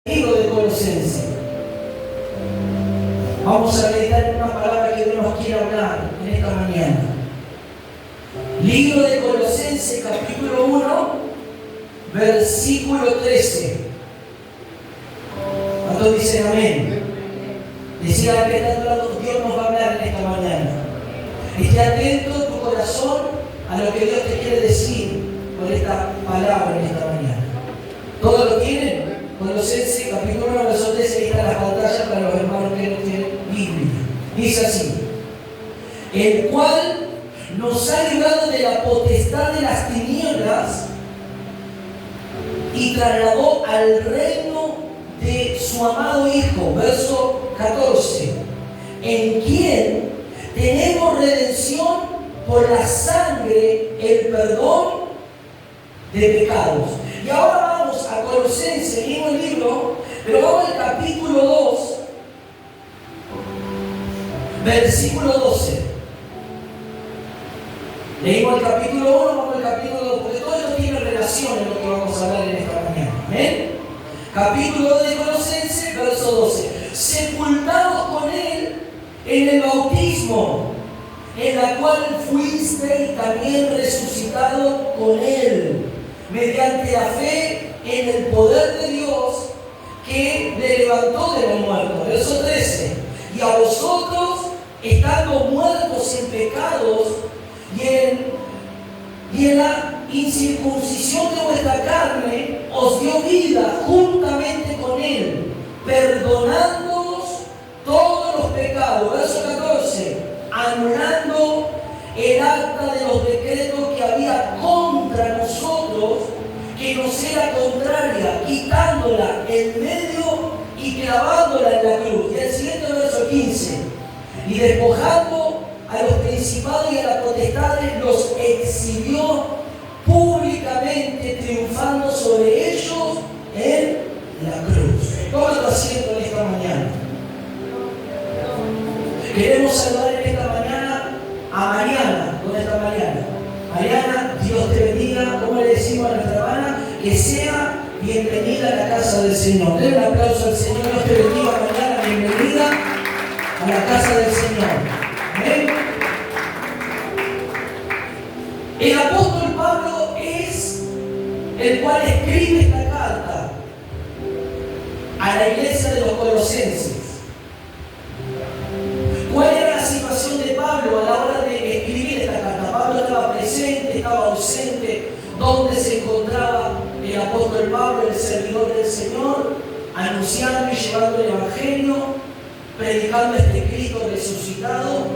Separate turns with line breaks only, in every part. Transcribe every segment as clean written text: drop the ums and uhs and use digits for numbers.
libro de Colosenses. Vamos a meditar en una palabra que Dios nos quiere hablar en esta mañana. Libro de Colosenses, capítulo 1, versículo 13. ¿Cuántos dicen amén? Decía que está hablando, Dios nos va a hablar en esta mañana. Esté atento en tu corazón a lo que Dios te quiere decir con esta palabra en esta mañana. ¿Todos lo tienen? Colosenses, capítulo 1, verso 13, ahí está la pantalla para los hermanos que no tienen Biblia. Dice así: el cual nos ha librado de la potestad de las tinieblas y trasladó al reino de su amado Hijo. Verso 14: en quien tenemos redención por la sangre, el perdón de pecados. Y ahora vamos a Colosenses, mismo el libro, pero vamos al capítulo 2, versículo 12. Leímos el capítulo 1, vamos al capítulo 2, porque todo esto tiene relación en lo que vamos a hablar en esta mañana. ¿Amén? Capítulo 2 de Colosenses, verso 12. Sepultados con Él en el bautismo, en la cual fuiste también resucitado con Él, mediante la fe en el poder de Dios que le levantó de los muertos. Verso 13. Y a vosotros, estando muertos en pecados y en la incircuncisión de vuestra carne, os dio vida juntamente con Él, perdonándoos todos los pecados. Verso 14. Anulando el acta de los decretos que había contra nosotros, que nos era contraria, quitándola en medio y clavándola en la cruz. Y el siguiente verso 15. Y despojando a los principados y a las potestades, los exhibió públicamente, triunfando sobre ellos en la cruz. Toma tu asiento en esta mañana. Queremos saludar en esta mañana a Mariana. ¿Dónde está Mariana? Mariana, Dios te bendiga. ¿Cómo le decimos a nuestra hermana? Que sea bienvenida a la casa del Señor. Den un aplauso al Señor. Dios te bendiga, Mariana. Bienvenida a la casa del Señor. ¿Amén? El apóstol Pablo es el cual escribe esta carta a la iglesia de los Colosenses. ¿Cuál era la situación de Pablo a la hora de escribir esta carta? Pablo estaba presente, estaba ausente. ¿Dónde se encontraba el apóstol Pablo, el servidor del Señor, anunciando y llevando el Evangelio, predicando este Cristo resucitado?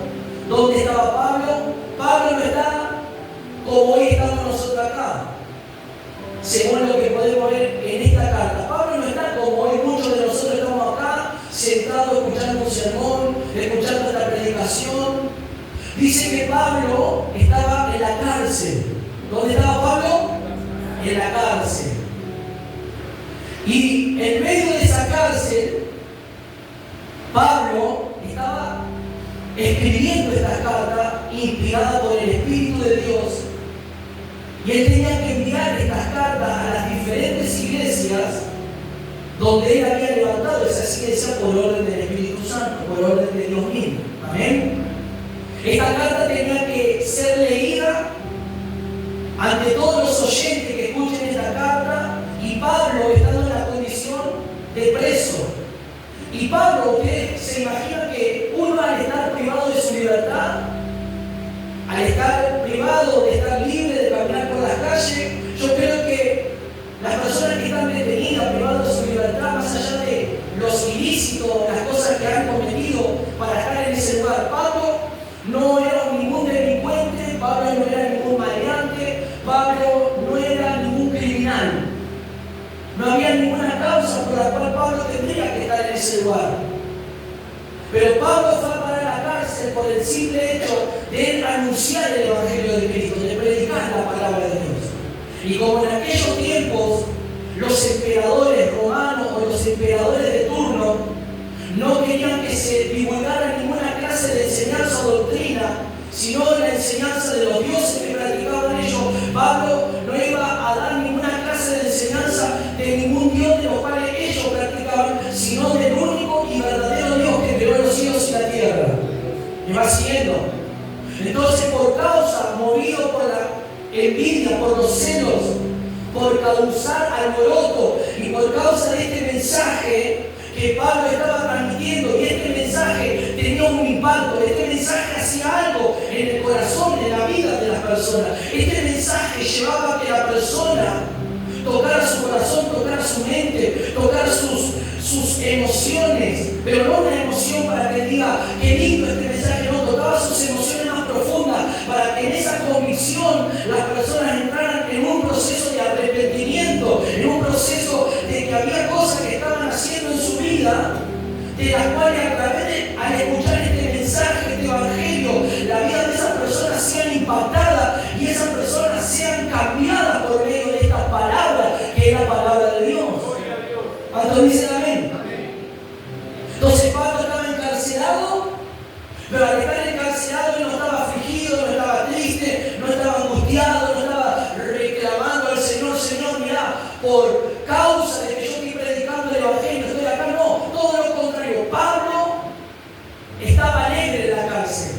¿Dónde estaba Pablo? Pablo no está como hoy estamos nosotros acá, según lo que podemos ver en esta carta. Pablo no está como hoy muchos de nosotros estamos acá, sentados escuchando un sermón, escuchando esta predicación. Dice que Pablo estaba en la cárcel. ¿Dónde estaba Pablo? En la cárcel. Y en medio de esa cárcel, Pablo estaba escribiendo esta carta inspirada por el Espíritu de Dios. Y él tenía que enviar estas cartas a las diferentes iglesias donde él había levantado esas iglesias por orden del Espíritu Santo, por orden de Dios mismo. Amén. Esta carta tenía que ser leída ante todos los oyentes que escuchen esta carta, y Pablo estando en la condición de preso. Y Pablo, usted se imagina que uno, al estar privado de su libertad, al estar privado de estar libre de caminar por las calles, yo creo que las personas que están detenidas, privadas de su libertad, más allá de los ilícitos, las cosas que han cometido para estar en ese lugar, Pablo no era ningún delincuente, Pablo no era ningún maleante, Pablo no era ningún criminal. No había ninguna causa por la cual Pablo tendría que estar en ese lugar. Pero Pablo fue a parar a la cárcel por el simple hecho de anunciar el Evangelio de Cristo, de predicar la palabra de Dios. Y como en aquellos tiempos los emperadores romanos o los emperadores de turno no querían que se divulgara ninguna clase de enseñanza o doctrina, sino la enseñanza de los dioses que practicaban ellos, Pablo no iba a dar ninguna clase de enseñanza de ningún dios de los cuales ellos practicaban ¿Me va siguiendo? Entonces, por causa, movido por la envidia, por los celos, por causar alboroto y por causa de este mensaje que Pablo estaba transmitiendo, y este mensaje tenía un impacto, este mensaje hacía algo en el corazón, en la vida de las personas. Este mensaje llevaba a que la persona tocara su corazón, tocara su mente, tocara sus emociones, pero no una emoción para que diga qué lindo este mensaje, no, tocaba sus emociones más profundas para que en esa convicción las personas entraran en un proceso de arrepentimiento, en un proceso de que había cosas que estaban haciendo en su vida, de las cuales a través de, al escuchar este mensaje, este evangelio, la vida de esas personas sean impactadas y esas personas sean cambiadas por medio de esta palabra, que es la palabra de Dios. ¿Cuántos dicen amén? Entonces Pablo estaba encarcelado, pero al estar encarcelado él no estaba afligido, no estaba triste, no estaba angustiado, no estaba reclamando al Señor, Señor, mira, por causa de que yo estoy predicando el evangelio, estoy acá, no, todo lo contrario. Pablo estaba alegre en la cárcel.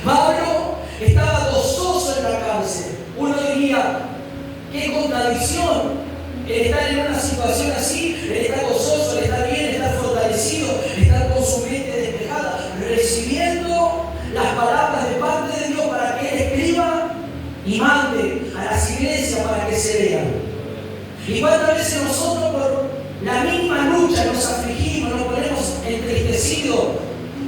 Pablo estaba gozoso en la cárcel. Uno diría, qué contradicción. El estar en una situación así, el estar gozoso, el estar bien, el estar fortalecido, estar con su mente despejada, recibiendo las palabras de parte de Dios para que Él escriba y mande a las iglesias para que se lean. Y cuántas veces nosotros por la misma lucha nos afligimos, nos ponemos entristecidos,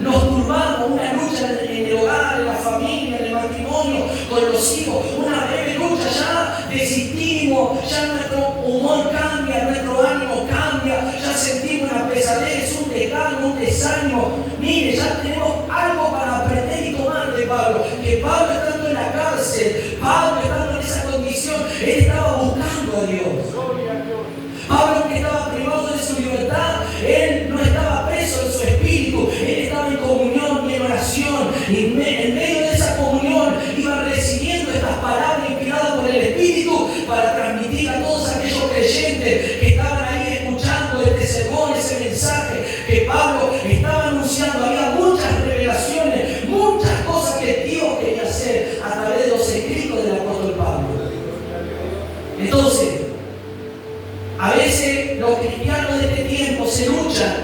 nos turbamos, una lucha en el hogar, en la familia, en el matrimonio, con los hijos, una breve lucha, ya desistimos, ya nuestro humor cambia, nuestro ánimo cambia, ya sentimos una pesadez, un desgano, un desánimo. Mire, ya tenemos algo para aprender y tomar de Pablo, que Pablo estando en la cárcel, Pablo estando en esa condición, él estaba buscando a Dios. Pablo, que estaba privado de su libertad, él no estaba preso en su espíritu, él estaba en comunión y en oración, y en medio de esa comunión iba recibiendo estas palabras inspiradas por el Espíritu para transmitir a todos aquellos creyentes que estaban ahí escuchando este sermón, ese mensaje que Pablo estaba anunciando. Había muchas revelaciones, muchas cosas que Dios quería hacer a través de los escritos del apóstol Pablo. Entonces, a veces los cristianos de este tiempo se luchan,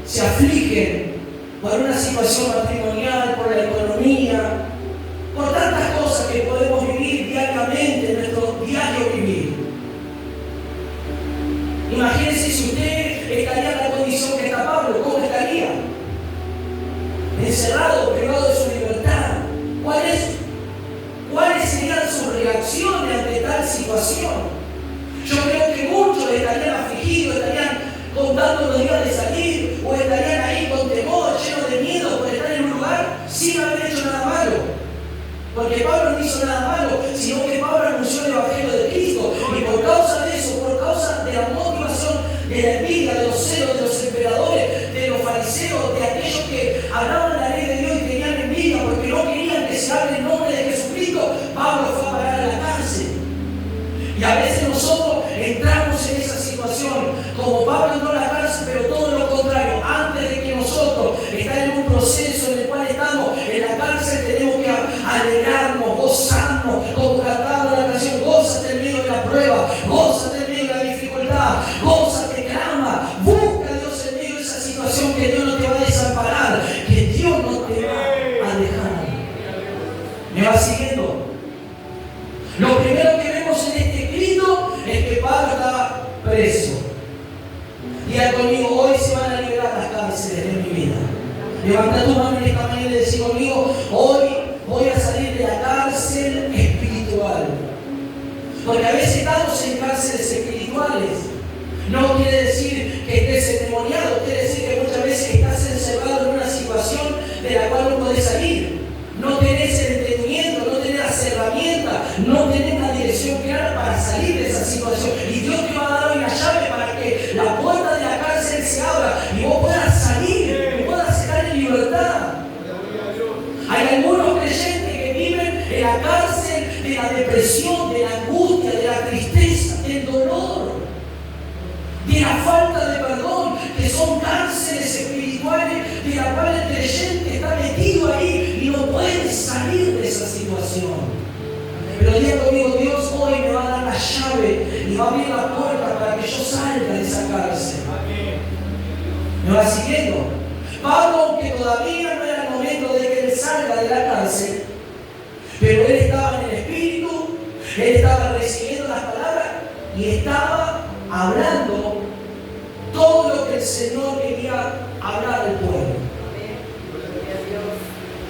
se afligen por una situación matrimonial, por la economía, por tantas cosas que podemos vivir diariamente en nuestro diario vivir. Imagínense si usted estaría en la condición que está Pablo, ¿cómo estaría? Encerrado, privado de su libertad. ¿Cuáles serían sus reacciones ante tal situación? Yo creo que muchos estarían afligidos, estarían contando los días de salir, o estarían ahí con temor, llenos de miedo por estar en un lugar sin haber hecho nada malo. Porque Pablo no hizo nada malo, sino que Pablo anunció el Evangelio de Cristo. Y por causa de eso, por causa de la motivación, de la envidia, de los celos, de los emperadores, de los fariseos, de aquellos que hablaban la ley de Dios y tenían envidia porque no querían que se hable el nombre de Jesucristo, Pablo fue a parar a la cárcel. Y a veces nosotros entramos en esa situación, como Pablo entró a la cárcel, pero todo lo contrario. Antes de que nosotros estar en un proceso en el cual estamos en la cárcel, tenemos que alegrarnos, gozarnos, como cantaba la canción, gózate en medio de la prueba, gózate en medio de la dificultad, gózate, clama, busca a Dios en medio de esa situación, que Dios no te va a desamparar, que Dios no te va a dejar. ¿Me va siguiendo? Lo primero que vemos en este escrito es que Pablo estaba preso. Diga conmigo, hoy se van a liberar las cárceles de mi vida. Levanta tu mano en esta mañana y decir conmigo, hoy voy a salir de la cárcel espiritual. Porque a veces estamos en cárceles espirituales. No quiere decir que estés endemoniado, quiere decir que muchas veces estás encerrado en una situación de la cual no puedes salir. No tenés el entendimiento, no tenés las herramientas, no tenés una dirección clara para salir de esa situación. Y Dios te va a dar una llave para que la puerta de la cárcel se abra y vos puedas salir, y puedas estar en libertad. Hay algunos creyentes que viven en la cárcel de la depresión, de la angustia, de la tristeza, del dolor, de la falta de perdón, que son cárceles espirituales de la cual el creyente está metido ahí y no puede salir de esa situación. Pero diga conmigo, Dios hoy me va a dar la llave y va a abrir la puerta para que yo salga de esa cárcel. ¿Me va siguiendo? Pablo, aunque todavía no era el momento de que él salga de la cárcel, pero él estaba en el Espíritu, él estaba recibiendo las palabras y estaba hablando todo lo que el Señor quería hablar al pueblo.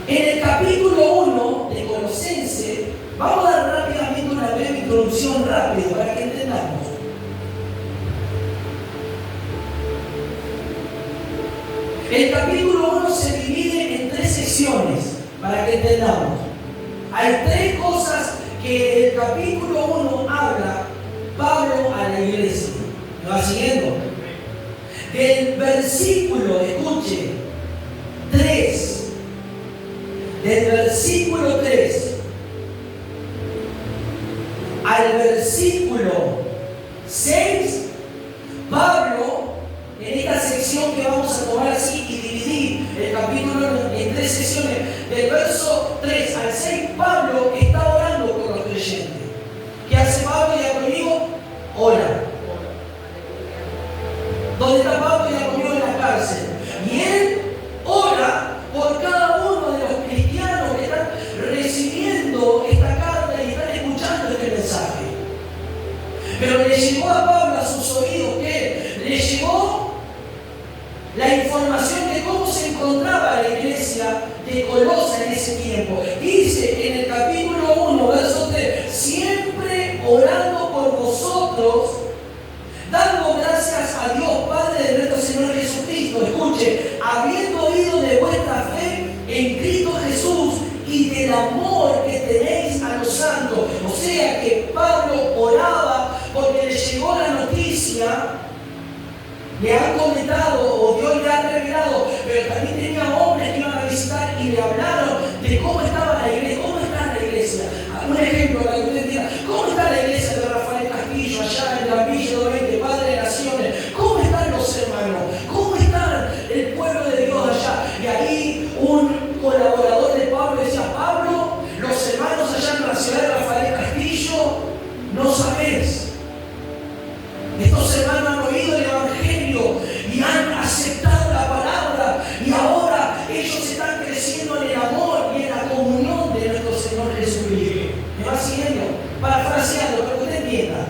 En el capítulo 1 de Colosenses, vamos a dar rápidamente una breve introducción rápida para que entendamos. El capítulo 1 se divide en 3 secciones para que entendamos. Hay 3 cosas que el capítulo 1 habla Pablo a la iglesia. ¿Me va siguiendo? Del versículo, escuche, 3. Del versículo 3 al versículo 6, Pablo, en esta sección que vamos a tomar así y dividir el capítulo en 3 secciones, del verso 3 al 6, Pablo está orando por los creyentes. ¿Qué hace Pablo? Ya conmigo, ora. ¿Dónde está Pablo? Ya conmigo en la cárcel. Y él ora por cada uno de los cristianos que están recibiendo esta carta y están escuchando este mensaje. Pero le llegó a Pablo a sus oídos que le llegó la información de cómo se encontraba la iglesia de Colosas en ese tiempo. Dice en el capítulo 1, verso 3, siempre orando por vosotros, dando gracias a Dios, Padre de nuestro Señor Jesucristo. Escuche, habiendo oído de vuestra fe en Cristo Jesús y del amor que tenéis a los santos. O sea que Pablo oraba porque le llegó la noticia, le han comentado o Dios le ha revelado, pero también tenía hombres que iban a visitar y le hablaron de cómo estaba la iglesia, cómo está la iglesia. Un ejemplo para que usted diga, ¿cómo está la iglesia de Rafael Castillo allá en la Villa 20, Padre de Naciones? ¿Cómo están los hermanos? ¿Cómo está el pueblo de Dios allá? Y ahí un colaborador de Pablo decía, Pablo, los hermanos allá en la ciudad de Rafael Castillo, no sabés. Estos hermanos han oído el Evangelio y han aceptado la palabra y ahora ellos están creciendo en el amor y en la comunión de nuestro Señor Jesucristo. ¿Me va siguiendo? Parafraseando, para que usted entienda.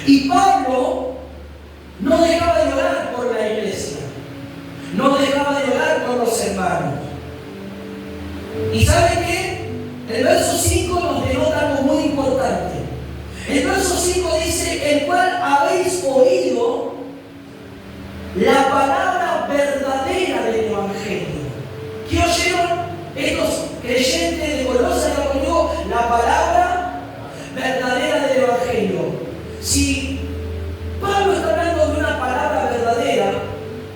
Y Pablo no dejaba de orar por la iglesia, no dejaba de orar por los hermanos. ¿Y sabe qué? El verso 5 nos denota algo muy importante. El verso 5 dice, el cual habéis oído la palabra verdadera del Evangelio. ¿Qué oyeron estos creyentes de Colosas? La palabra verdadera del Evangelio. Si Pablo está hablando de una palabra verdadera,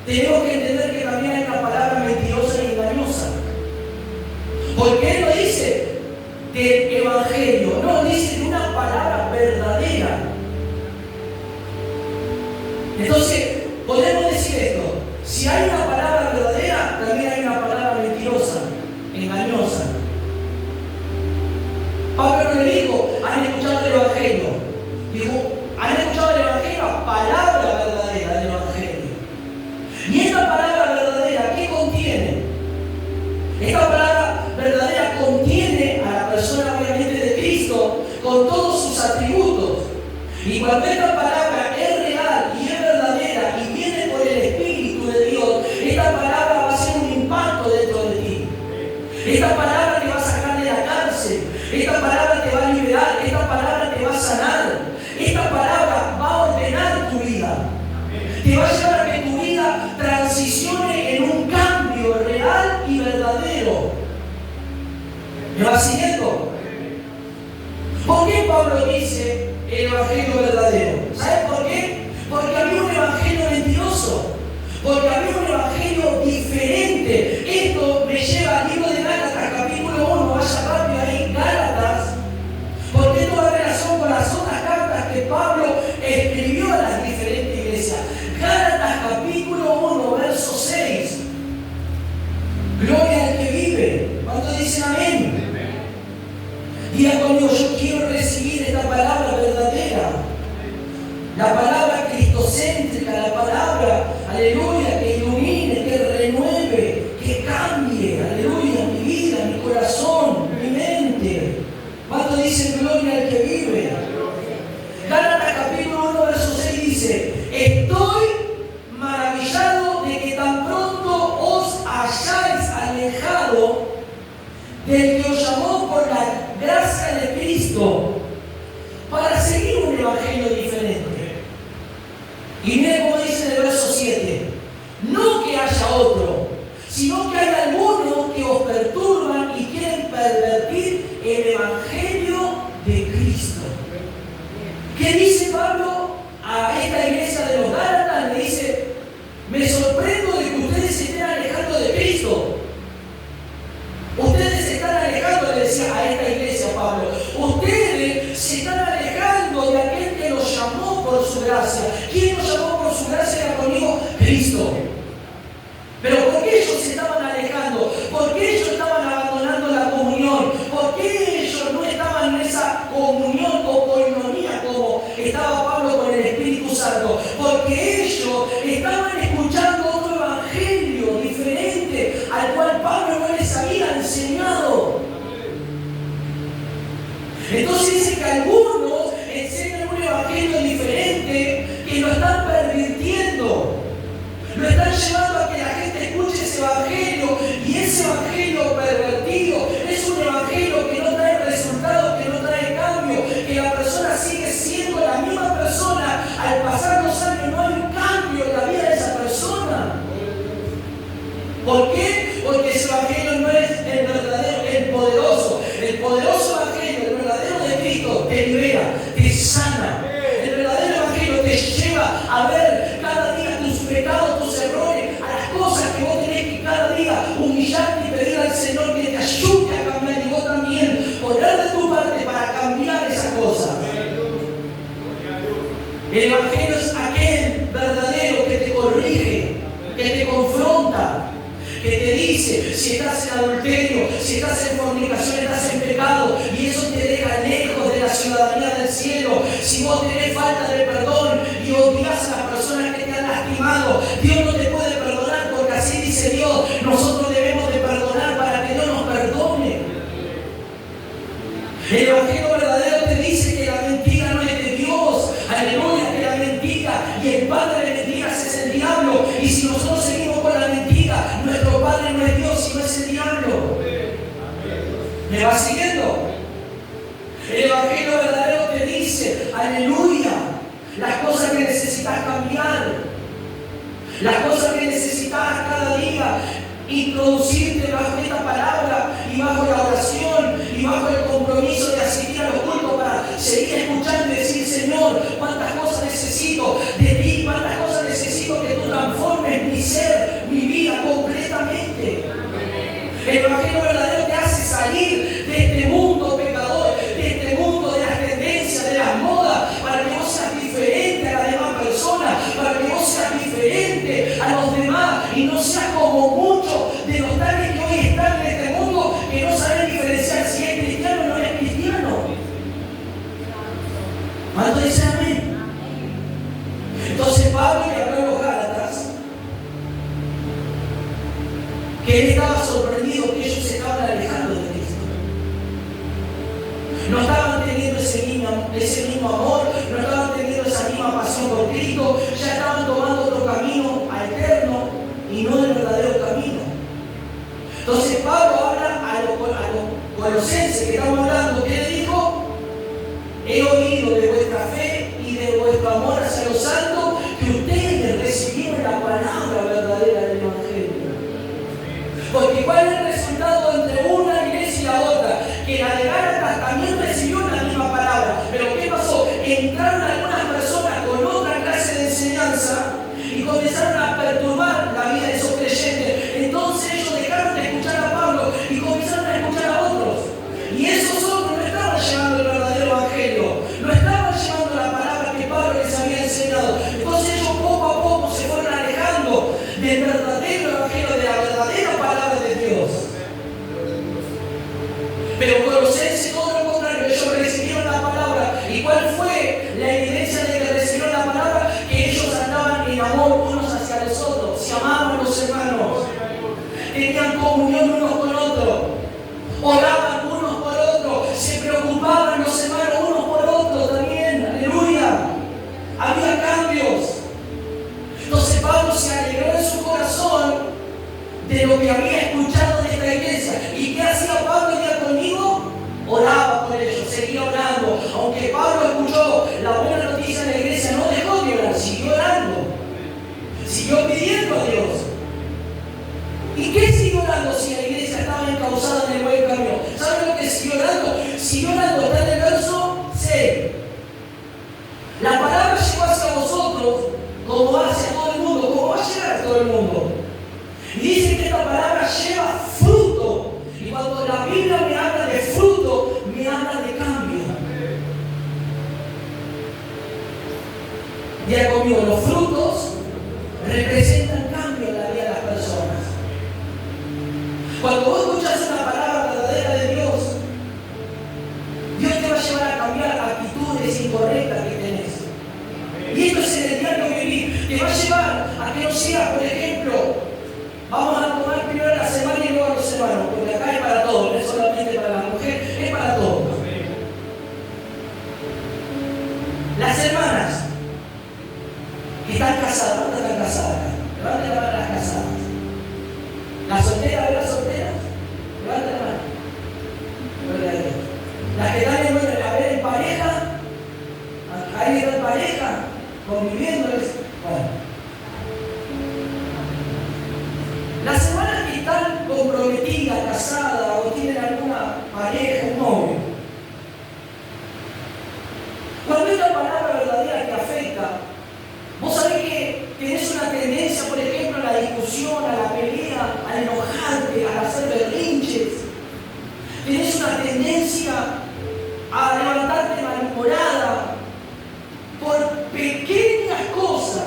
tenemos que entender que también hay una palabra mentirosa y engañosa. Porque él no dice del Evangelio, no, dice de una palabra verdadera. Entonces, podemos decir esto: si hay una palabra verdadera, también hay una palabra mentirosa, engañosa. Pablo no le dijo, han escuchado el Evangelio. Dijo, han escuchado el Evangelio, palabra verdadera del Evangelio. Y esta palabra verdadera, ¿qué contiene? Esta palabra verdadera contiene a la persona obviamente de Cristo con todos sus atributos. Y cuando esta palabra es real y es verdadera y viene por el Espíritu de Dios, esta palabra va a hacer un impacto dentro de ti. Esta palabra te va a sacar de la cárcel. Esta palabra te va a liberar. Esta palabra te va a sanar. Esta palabra va a ordenar tu vida. Te va a llevar a que tu vida transicione en un cambio real y verdadero. ¿Me va siguiendo? ¿Por qué Pablo dice el Evangelio verdadero? ¿Sabes por qué? Porque había un Evangelio mentiroso. Porque había un Evangelio diferente. Esto me lleva al libro de Gálatas, capítulo 1. Vaya rápido ahí, Gálatas. Porque esto va en relación con las otras cartas que Pablo escribió a las diferentes iglesias. sino que hay algunos que os perturban y quieren pervertir el Evangelio de Cristo. ¿Qué dice Pablo a esta iglesia de los Gálatas? Le dice: me sorprendo de que ustedes se estén alejando de Cristo. Ustedes se están alejando, le decía a esta iglesia Pablo, ustedes se están alejando de aquel que los llamó por su gracia. ¿Quién nos llamó por su gracia? Era conmigo Cristo. Pero ¿por qué ellos se estaban alejando? ¿Por qué ellos estaban abandonando la comunión? ¿Por qué ellos no estaban en esa comunión o coinonía como estaba Pablo con el Espíritu Santo? Porque ellos estaban escuchando otro evangelio diferente al cual Pablo no les había enseñado. Entonces dice que algunos enseñan un evangelio diferente que lo están pervirtiendo. Lo están llevando a que la gente escuche ese evangelio, y ese evangelio pervertido es un evangelio que no trae resultados, que no trae cambio, que la persona sigue siendo la misma persona. Al pasar los años no hay un cambio en la vida de esa persona. ¿Por qué? Porque ese evangelio no es el verdadero, el poderoso. El poderoso evangelio, el verdadero de Cristo, te libera, te sana. El verdadero evangelio te lleva a ver cada día tus pecados, tus errores, a las cosas que vos tenés que cada día humillarte y pedir al Señor que te ayude a cambiar, y vos también poner de tu parte para cambiar esa cosa. El evangelio es aquel verdadero que te corrige, que te confronta, que te dice si estás en adulterio, si estás en fornicación, estás en pecado, y eso te deja lejos de la ciudadanía del cielo. Si vos tenés falta de perdón y odias a las personas que te han lastimado, Dios no te puede perdonar, porque así dice Dios. Nosotros debemos de perdonar para que no nos perdone. El evangelio verdadero te dice que la mentira no es de Dios. Aleluya, que la mentira y el padre de mentiras es el diablo. Y si nosotros seguimos con la mentira, nuestro padre no es Dios, sino es el diablo. ¿Me va siguiendo? El evangelio verdadero te dice, aleluya, las cosas que necesitas cambiar, las cosas que necesitas cada día introducirte bajo esta palabra y bajo la oración y bajo el compromiso de asistir a los cultos para seguir escuchando y decir: Señor, cuántas cosas necesito de ti, cuántas cosas necesito que tú transformes mi ser, mi vida completamente. El evangelio verdadero te hace salir de este mundo pecador, de este mundo de las tendencias, de las modas, para que vos seas diferente a las demás personas, para que vos seas diferente a los demás y no seas como muchos de los tales que hoy están en este mundo, que no saben diferenciar si es cristiano o no es cristiano. ¿Cuánto dicen amén? Entonces Pablo le habló a los Gálatas que él estaba sorprendido que ellos se estaban alejando de Cristo. No estaban teniendo ese mismo amor, no estaban teniendo esa misma pasión por Cristo, ya estaban tomando otro camino alterno y no el verdadero camino. Entonces Pablo habla a los colosenses que estamos hablando, ¿qué le dijo? He oído de vuestra fe y de vuestro amor hacia los santos que ustedes recibieron la palabra verdadera del Evangelio. Porque ¿cuál es el resultado entre una iglesia y la otra? Que la de Gálatas también recibió la misma palabra. Pero ¿qué pasó? Entraron algunas personas con otra clase de enseñanza y comenzaron a perturbar la vida de esos creyentes. Entonces ellos dejaron de escuchar a Pablo y comenzaron a escuchar a otros. Y esos otros no estaban llevando el verdadero evangelio, no estaban llevando la palabra que Pablo les había enseñado. Entonces ellos poco a poco se fueron alejando del verdadero evangelio, de la verdadera palabra de Dios. Pero Colosenses todo lo contrario, ellos recibieron la palabra. ¿Y cuál fue la evidencia de que recibieron la palabra? Que ellos andaban en amor unos hacia los otros, se amaban los hermanos, tenían comunión unos con otros, oraban unos por otros, se preocupaban los hermanos unos por otros también, aleluya. Había cambios. Entonces Pablo se alegró en su corazón de lo que había escuchado de esta iglesia. ¿Y qué hacía Pablo día conmigo? Oraba por ellos, seguía orando. Aunque Pablo escuchó la buena noticia de la iglesia, no dejó de orar, siguió orando, siguió pidiendo a Dios. ¿Y qué siguió orando si la iglesia estaba encauzada en el buen camino? ¿Saben lo que siguió orando? Siguió orando, está en el verso 6. La palabra llegó hacia vosotros como va hacia todo el mundo, como va a llegar a todo el mundo. Y dice que esta palabra lleva fruto. Y cuando la Biblia me habla de fruto, me habla de cambio. Ya conmigo, los frutos representan cambio en la vida de las personas. Cuando vos escuchás una palabra verdadera de Dios, Dios te va a llevar a cambiar actitudes incorrectas que tenés. Y esto es en el diario vivir. Te va a llevar a que no seas, por ejemplo, vamos a tomar primero la semana y luego a los hermanos, porque acá es para todos, no es solamente para la mujer, es para todos. Las hermanas que están casadas, ¿dónde están casadas? Levanten la mano a las casadas. Las solteras, ¿ven las solteras? Levanten la mano. Gloria a Dios. Las que están en pareja, ahí están en pareja, conviviendo. Bueno. Las hermanas que están comprometidas, casadas o tienen alguna pareja, un novio. Cuando esta palabra verdadera te afecta, vos sabés que tenés una tendencia, por ejemplo, a la discusión, a la pelea, a enojarte, a hacer berrinches. Tenés una tendencia a levantarte malhumorada por pequeñas cosas.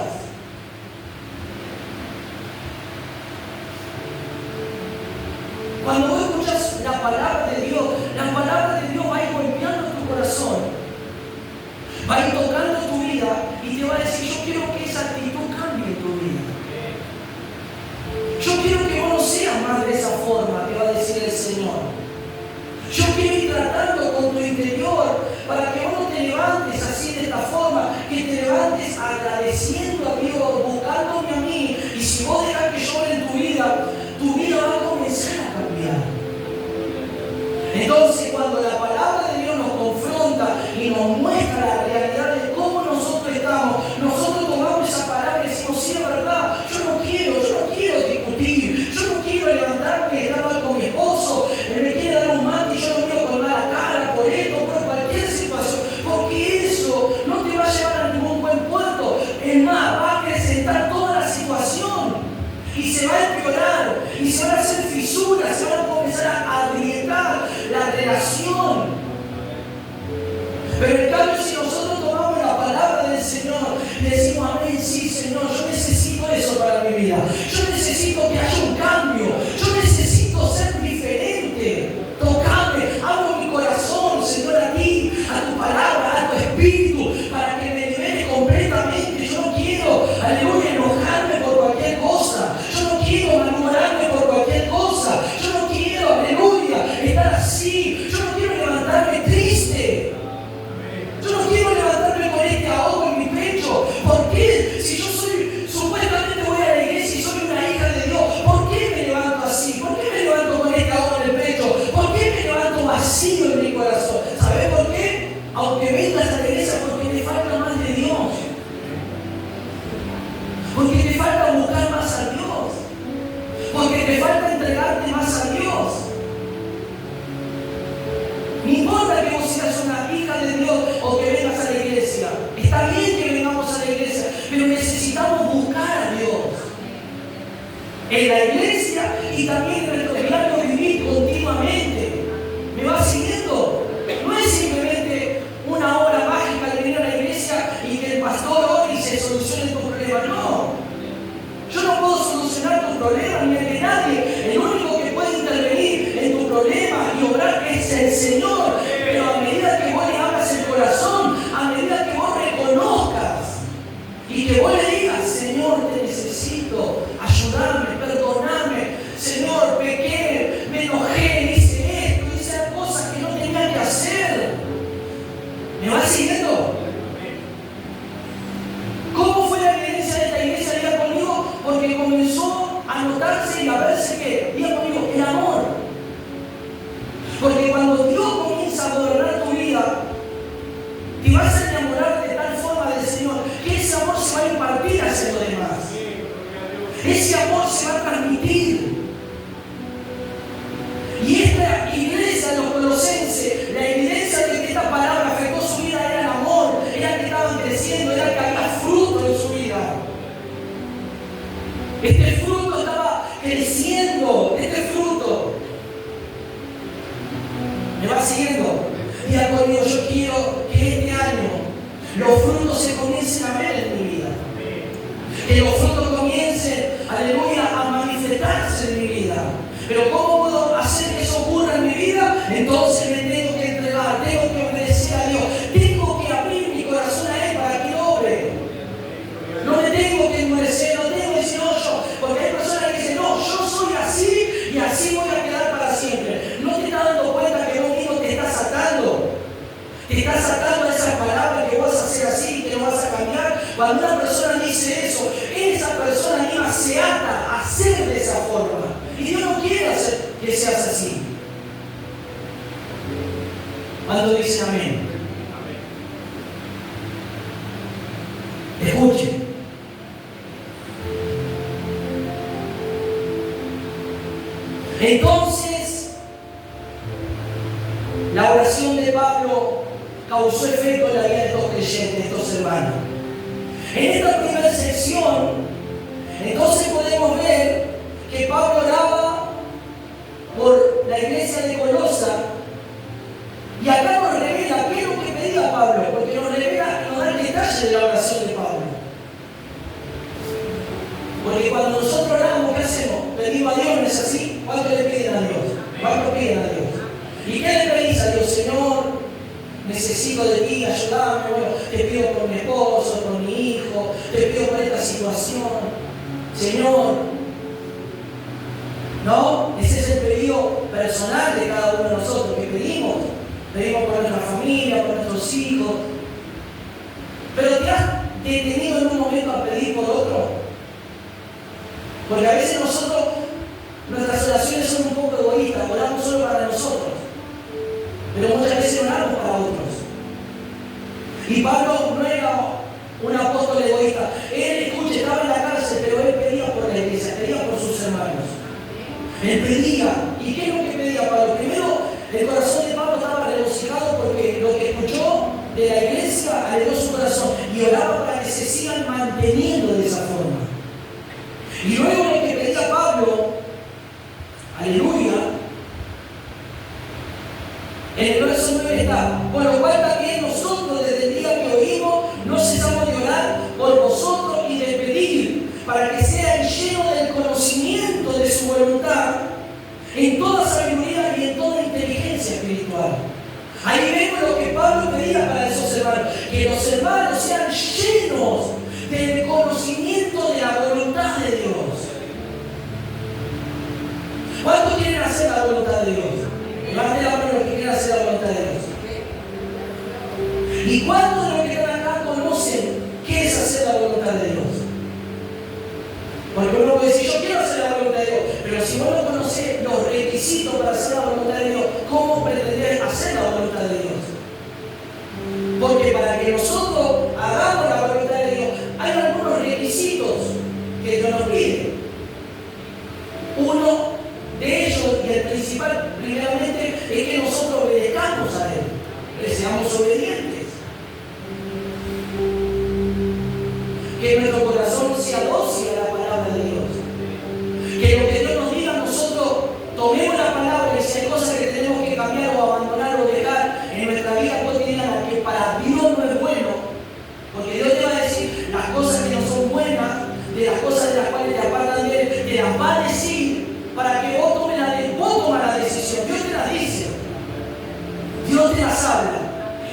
Cuando vos escuchas la palabra de Dios va a ir golpeando tu corazón, va a ir tocando tu vida y te va a decir: yo quiero que esa actitud cambie en tu vida. Yo quiero que vos no seas más de esa forma, te va a decir el Señor. Yo quiero ir tratando con tu interior para que vos no te levantes así de esta forma, que te levantes agradeciendo a Dios, buscándome a mí. Y si vos dejas que yo obre en tu vida va a comenzar a cambiar. Entonces, cuando la palabra de Dios nos confronta y nos muestra la realidad de cómo nosotros estamos, nosotros tomamos esa palabra y decimos: sí, es verdad, yo no quiero discutir, yo no quiero levantarme y estar mal con mi esposo, me quiere dar un mate y yo lo miro con mala cara por esto, por cualquier situación, porque eso no te va a llevar a ningún buen puerto. Es más, va a acrecentar toda la situación y se va a empeorar y se van a hacer fisuras, se van a comenzar a agrietar la relación. Pero en cambio, si nosotros tomamos la palabra del Señor y decimos: amén, sí, Señor, yo necesito eso para mi vida, yo necesito que haya un cambio, yo necesito ser diferente. Tocame, abro mi corazón, Señor, a ti, a tu palabra, a tu espíritu, para que me libere completamente. Yo no quiero, aleluya, enojarme por cualquier cosa, yo no quiero malhumorarme por cualquier cosa, yo no quiero, aleluya, estar así, yo no quiero levantarme triste. Yo no quiero levantarme con este ahogo en mi pecho. ¿Por qué? Si yo supuestamente voy a la iglesia y soy una hija de Dios, ¿por qué me levanto así? ¿Por qué me levanto con este ahogo en el pecho? ¿Por qué me levanto vacío en mi corazón? ¿Sabes por qué? Aunque vengas a la iglesia, porque te falta más de Dios. Porque te falta buscar más a Dios. Porque te falta entregarte más a Dios. No importa que vos seas una hija de Dios o que vengas a la iglesia. Está bien que vengamos a la iglesia, pero necesitamos buscar a Dios en la iglesia y también en nuestro diario vivir continuamente. ¿Me va siguiendo? No es simplemente una hora mágica de venir a la iglesia y que el pastor ore y se solucione tu problema. No. Yo no puedo solucionar tu problema ni el de nadie. El único que puede intervenir en tu problema y obrar es el Señor. Pero a medida que vos le abras el corazón, a medida que vos reconozcas y que vos le digas: Señor, te necesito, ayudarme, perdonarme, Señor, pequé, me enojé, hice esto, hice cosas que no tenía que hacer. ¿Me vas siguiendo? ¿Cómo fue la evidencia de esta iglesia? Diga conmigo, porque comenzó a notarse y a verse que, diga conmigo, el amor. Porque cuando Dios comienza a gobernar tu vida, te vas a enamorar de tal forma del Señor que ese amor se va a impartir hacia los demás. Ese amor se va a transmitir. Este fruto estaba creciendo, este fruto. ¿Me va siguiendo? Diga conmigo, yo quiero que este año los frutos se comiencen a ver en mi vida. Que los frutos comiencen, aleluya, a manifestarse en mi vida. Pero ¿cómo puedo hacer que eso ocurra en mi vida? Entonces me tengo que entregar, tengo que obedecer a Dios, tengo que abrir mi corazón a Él para que obre. No me tengo que endurecer, no tengo que decir no yo, porque hay personas que dicen no, yo soy así y así voy a quedar para siempre. No te estás dando cuenta que vos mismo te estás atando. Te estás atando a esas palabras que vas a hacer así y que no vas a cambiar. Cuando una persona dice eso, esa persona misma se ata a ser de esa forma. Y Dios no quiere hacer que seas así. Cuando dicen amén. Escuche. Entonces, la oración de Pablo causó efecto en la vida de estos creyentes, estos hermanos. En esta primera sección, entonces podemos ver que Pablo oraba por la iglesia de Colosa, y acá nos revela qué es lo que pedía Pablo, porque nos revela y nos da el detalle de la oración de Pablo. Porque cuando nosotros oramos, ¿qué hacemos? Pedimos a Dios, ¿no es así? ¿Cuánto le piden a Dios? ¿Cuánto piden a Dios? ¿Y qué le pedís a Dios? Señor, necesito de ti, ayúdame, bueno, te pido por mi esposo, por mi hijo, te pido por esta situación. Señor, ¿no? Ese es el pedido personal de cada uno de nosotros que pedimos. Pedimos por nuestra familia, por nuestros hijos. Pero ¿te has detenido en un momento a pedir por otro? Porque a veces nosotros, nuestras oraciones son un poco egoístas, oramos solo para nosotros. Pero muchas veces oramos para otros. Y Pablo no era un apóstol egoísta. Él, escuche, estaba en la cárcel, pero él pedía por la iglesia, pedía por sus hermanos. Él pedía. ¿Y qué es lo que pedía Pablo? Primero, el corazón de Pablo estaba regocijado porque lo que escuchó de la iglesia alegró su corazón y oraba para que se sigan manteniendo de esa forma. Y luego lo que pedía Pablo, aleluya, en el verso 9 está: por lo cual también nosotros desde el día que oímos no cesamos de orar por vosotros y de pedir para que sean llenos del conocimiento de su voluntad en toda sabiduría y en toda inteligencia espiritual. Ahí vemos lo que Pablo pedía para esos hermanos, que los hermanos sean llenos del conocimiento de la voluntad de Dios. ¿Cuántos quieren hacer la voluntad de Dios? Levanten la mano los que quieren hacer la voluntad de Dios. ¿Y cuántos de los que están acá conocen qué es hacer la voluntad de Dios? Porque uno puede decir, yo quiero hacer la voluntad de Dios, pero si vos no conocés los requisitos para hacer la voluntad de Dios, ¿cómo pretendés hacer la voluntad de Dios? Porque para que nosotros hagamos la voluntad de Dios, hay algunos requisitos que Dios nos pide. Uno de ellos, y el principal, primeramente, es que nosotros obedezcamos a Él, que seamos obedientes. Que nuestro corazón sea dócil a la palabra de Dios. Que lo que Dios nos diga, nosotros tomemos la palabra y si hay cosas que tenemos que cambiar o abandonar o dejar en nuestra vida cotidiana que para Dios no es bueno, porque Dios te va a decir las cosas que no son buenas, de las cosas de las cuales te apartan de Él, te las va a decir para que vos tomes la decisión. Dios te las dice, Dios te las habla,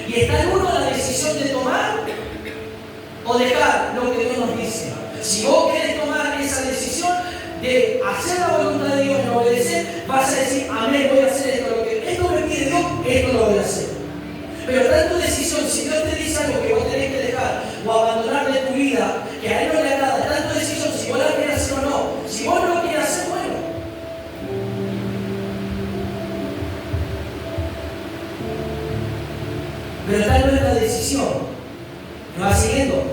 y está en uno la decisión de tomar o dejar lo que Dios nos dice. Si vos querés tomar esa decisión de hacer la voluntad de Dios y obedecer, vas a decir, amén, voy a hacer esto me pide Dios, esto lo voy a hacer. Pero está en tu decisión. Si Dios te dice algo que vos tenés que dejar o abandonar de tu vida, que a Él no le agrada, está en tu decisión si vos la querés hacer o no. Si vos no lo quieres hacer, bueno. Pero está en nuestra decisión. ¿Me va siguiendo?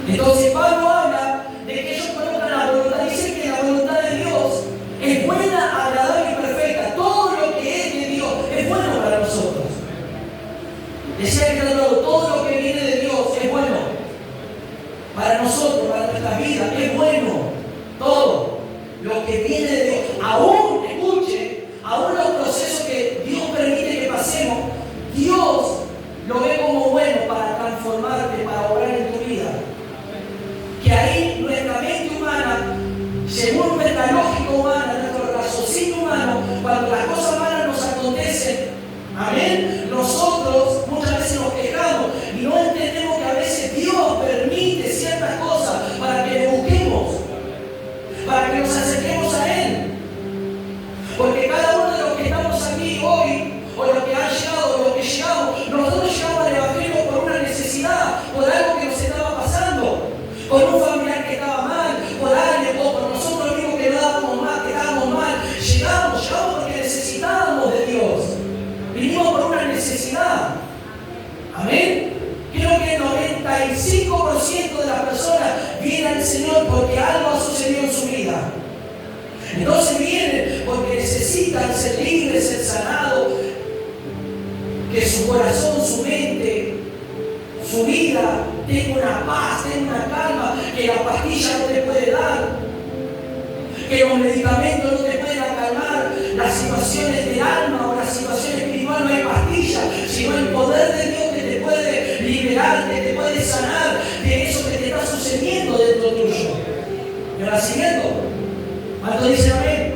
Entonces Pablo habla de que ellos conozcan la voluntad. Dice que la voluntad de Dios es buena, agradable y perfecta. Todo lo que es de Dios es bueno para nosotros. Decía que todo lo que viene de Dios es bueno para nosotros. según nuestra lógica humana, nuestro raciocinio humano, cuando las cosas malas nos acontecen, amén, nosotros muchas veces nos quejamos y no entendemos que a veces Dios permite ciertas cosas para que le busquemos, para que nos acerquemos a Él. Porque cada uno de los que estamos aquí hoy, o los que han llegado, o los que llegamos, nosotros llegamos al Evangelio por una necesidad, por algo que nos estaba pasando, por un familiar que estaba mal, por alguien, o por nosotros mismos que no dábamos mal, que estábamos mal. Llegamos porque necesitábamos de Dios. Vinimos por una necesidad. Amén. Creo que el 95% de las personas vienen al Señor porque algo ha sucedido en su vida. Entonces vienen porque necesitan ser libres, ser sanados, que su corazón, su mente, su vida tenga una paz, tenga una calma, que la pastilla no te puede dar, que los medicamentos no te pueden calmar las situaciones del alma o las situaciones espirituales. No hay pastilla, sino el poder de Dios que te puede liberar, que te puede sanar de eso que te está sucediendo dentro tuyo. ¿Me va siguiendo? ¿Cuánto dice amén?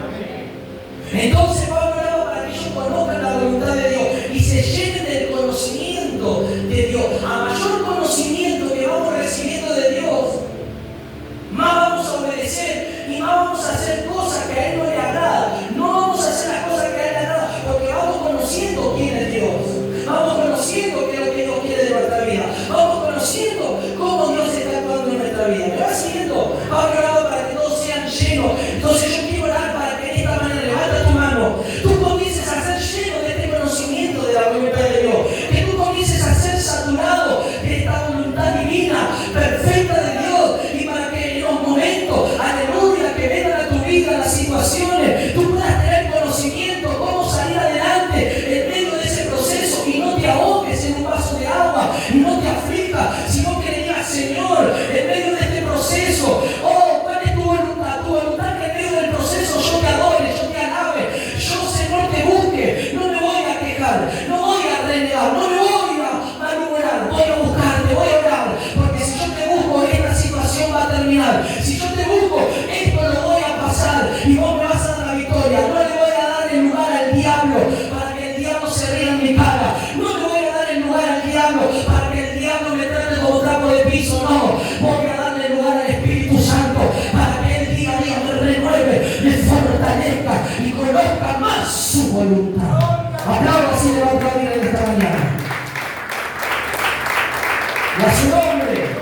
Entonces Pablo hablaba para que ellos conozcan la voluntad de Dios y se llenen del conocimiento de Dios. A mayor conocimiento que vamos recibiendo de Dios, más vamos a obedecer y más vamos a hacer cosas que a Él no le agrada. No vamos a hacer las cosas que a Él le agrada porque vamos conociendo quién es Dios. Vamos conociendo qué es lo que Dios quiere de nuestra vida. Vamos conociendo cómo Dios está actuando en nuestra vida. ¿Me va siguiendo? Pablo hablaba para que todos sean llenos. Entonces yo quiero orar para que de esta manera, levanta tu mano, tú comiences a ser lleno de este conocimiento de la voluntad de Dios. Que tú comiences a ser saturado de esta voluntad divina, perfecta de Dios. Y para que en los momentos, aleluya, que vengan a tu vida las situaciones, tú puedas tener conocimiento, cómo salir adelante en medio de ese proceso y no te ahogues en un vaso de agua y no te aflijas, sino que digas, Señor, en medio de este proceso, oh, ¿cuál es tu voluntad? Tu voluntad que en medio del proceso yo te adore, yo te alabe, yo, Señor, te busque, no me voy a quejar, no voy a renegar, no me voy a malhumorar, voy a buscarte, voy a orar, porque si yo te busco, esta situación va a terminar. Si yo te busco, esto lo voy a pasar y vos me vas a dar la victoria. No le voy a dar el lugar al diablo para que el diablo se ría en mi cara. No le voy a dar el lugar al diablo para que el diablo me trate como trapo de piso. No, voy a darle el lugar al Espíritu Santo para que él día a día me renueve, me fortalezca y conozca más su voluntad. Aplauda si le va a aplaudir en esta mañana. Y a su nombre.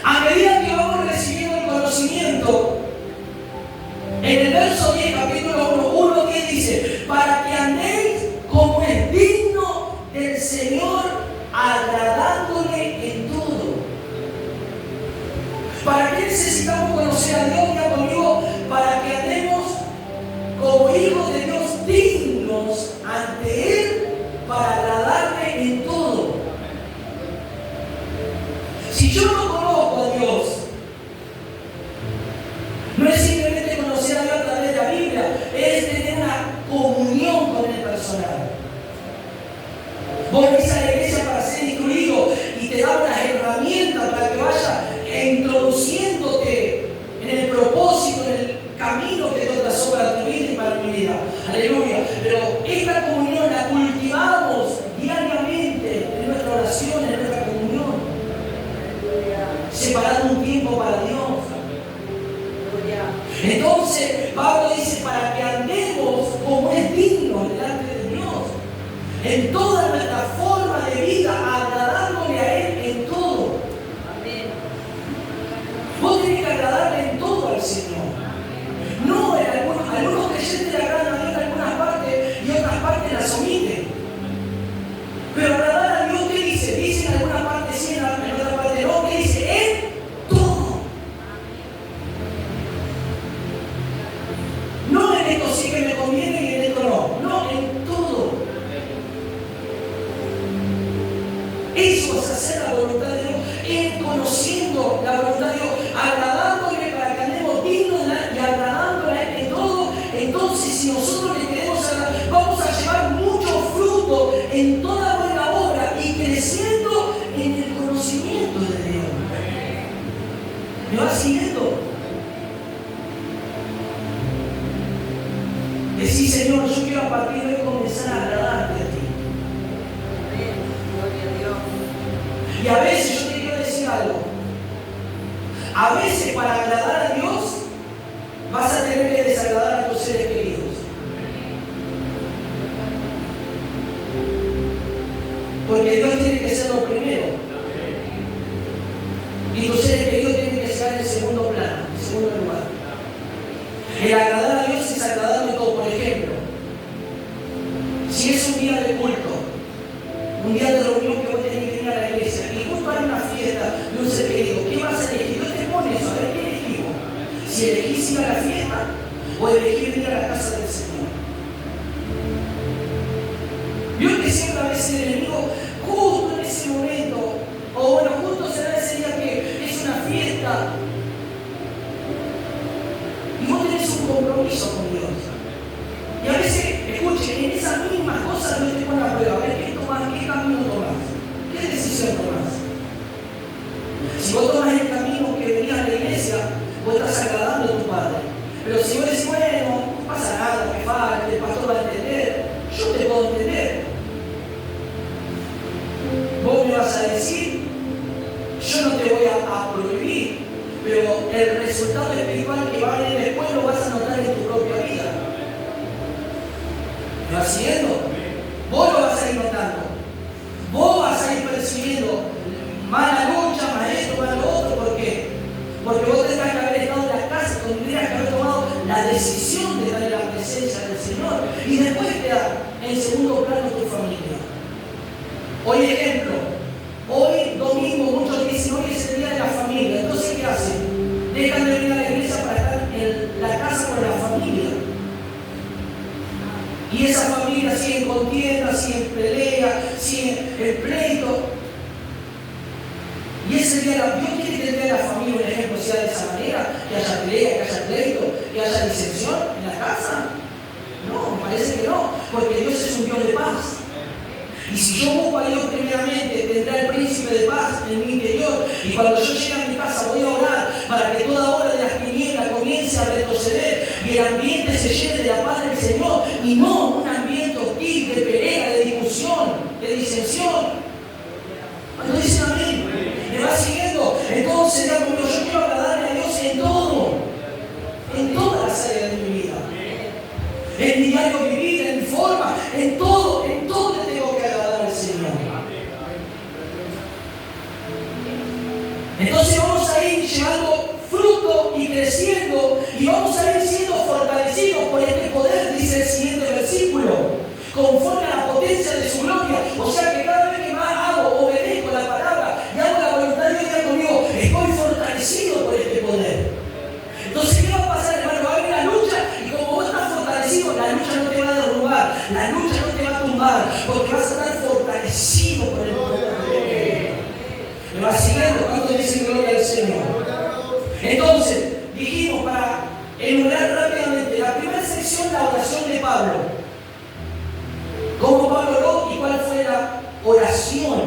A medida que vamos recibiendo el conocimiento, en el verso 10, capítulo 1, ¿qué dice? Para que andéis como es digno del Señor, agradándole en todo. ¿Para qué necesitamos conocer a Dios? Ya conmigo, para que andemos como hijos de Dios dignos ante Él, para agradarle en todo. Si yo no conozco a Dios, no es simplemente conocer a Dios a través de la Biblia, es tener una comunión con Él personal. Vos venís a la iglesia para ser instruido y te da unas herramientas para que vaya introduciéndote en el propósito, en el camino que Dios trazó para tu vida y para mi vida. Aleluya. Pero esta comunión la cultivamos diariamente en nuestra oración, en nuestra comunión. Separando un tiempo para Dios. Entonces, Pablo dice, para que andemos como es digno delante de Dios, en toda nuestra forma de vida, agradándole a Él en todo. Vos tenés que agradarle en todo al Señor. No en algunos creyentes le agradan a Dios en algunas partes y otras partes las omiten. Pero agradar a Dios, ¿qué dice? Dice en alguna parte sí, en otra parte no. ¿Qué dice? En todo. No en esto sí que me conviene y en esto no. No, en todo. Eso es hacer la voluntad de Dios. Es conociendo la voluntad de Dios, agradándole para que andemos dignos y agradándole a Él en todo. Entonces, si nosotros le queremos agradar, vamos a llevar mucho fruto en toda buena obra y creciendo en el conocimiento de Dios. ¿Me vas siguiendo? Decí, Señor, yo quiero a partir de hoy comenzar a agradarte a ti. Y a veces yo te quiero decir algo. A veces para agradar a Dios vas a tener que desagradar a tus seres queridos. Porque Dios tiene que ser lo primero. Y tus seres queridos tienen que estar en el segundo plano, en el segundo lugar. El agradar a Dios es agradarle todo. Por ejemplo, si es un día de culto, un día de reunión que vos tenés que venir a la iglesia y justo hay una fiesta de un ser querido, ¿qué vas a elegir? Dios te pone eso, a ver qué elegimos. Si elegís ir a la fiesta o elegir ir a la casa del Señor. Vio que siempre a veces el enemigo, justo en ese momento, o bueno, justo será ese día que es una fiesta, y vos tenés un compromiso con Dios. Y a veces, escuchen, en esas mismas cosas Dios te pone a prueba. A ver qué camino tomás, qué decisión tomás. Si vos tomás el camino que venías a la iglesia, vos estás agradando a tu Padre. Pero si vos decís, bueno, no pasa nada, que falte, el pastor va a entender, yo te puedo entender. Vos me vas a decir, yo no te voy a prohibir, pero el resultado espiritual que va a venir después lo vas a notar en tu propia vida. ¿Me vas siguiendo? Vos lo vas a ir notando. Vos vas a ir percibiendo mala lucha, más esto, más lo otro. ¿Por qué? Porque vos tendrás que haber estado en la casa, tendrías que haber tomado la decisión de estar en la presencia del Señor y después quedar en segundo plano tu familia. Hoy ejemplo, hoy domingo muchos dicen, hoy es el día de la familia. Entonces, ¿qué hacen? Dejan de venir a la iglesia para estar en la casa con la familia. Y esa familia sigue en contienda, sigue en pelea, sigue en pleito. Y ese día, Dios quiere que el día de la familia, un ejemplo, sea de esa manera, que haya pelea, que haya pleito, que haya disensión en la casa. No, me parece que no, porque Dios es un Dios de paz. Y si yo busco a Dios primeramente, tendrá el príncipe de paz en mi interior. Y cuando yo llegue a mi casa voy a orar para que toda obra de las tinieblas comience a retroceder y el ambiente se llene de la paz del Señor y no un ambiente hostil, de pelea, de discusión, de disensión. Cuando dicen amén, me va siguiendo. Entonces, yo quiero agradarle a Dios en todo, en todas las áreas de mi vida. En mi diario vivir, en mi forma, en todo le tengo que agradar al Señor. Entonces vamos a ir llevando fruto y creciendo y vamos a ir siendo fortalecidos por este poder, dice el siguiente versículo, conforme a la potencia de su gloria. O sea que cada vez que más hago, obedezco la palabra y hago la voluntad de Dios conmigo, estoy fortalecido por este poder. Entonces, ¿qué va a pasar, hermano? Va a haber una lucha y como vos estás fortalecido, la lucha no te va a derrumbar, la lucha no te va a tumbar, porque vas a estar fortalecido por el poder de Dios. ¿Me va siguiendo? ¿Cuánto dicen gloria al Señor? Entonces, dijimos para enumerar rápidamente la primera sección, la oración de Pablo. ¿Cómo Pablo oró y cuál fue la oración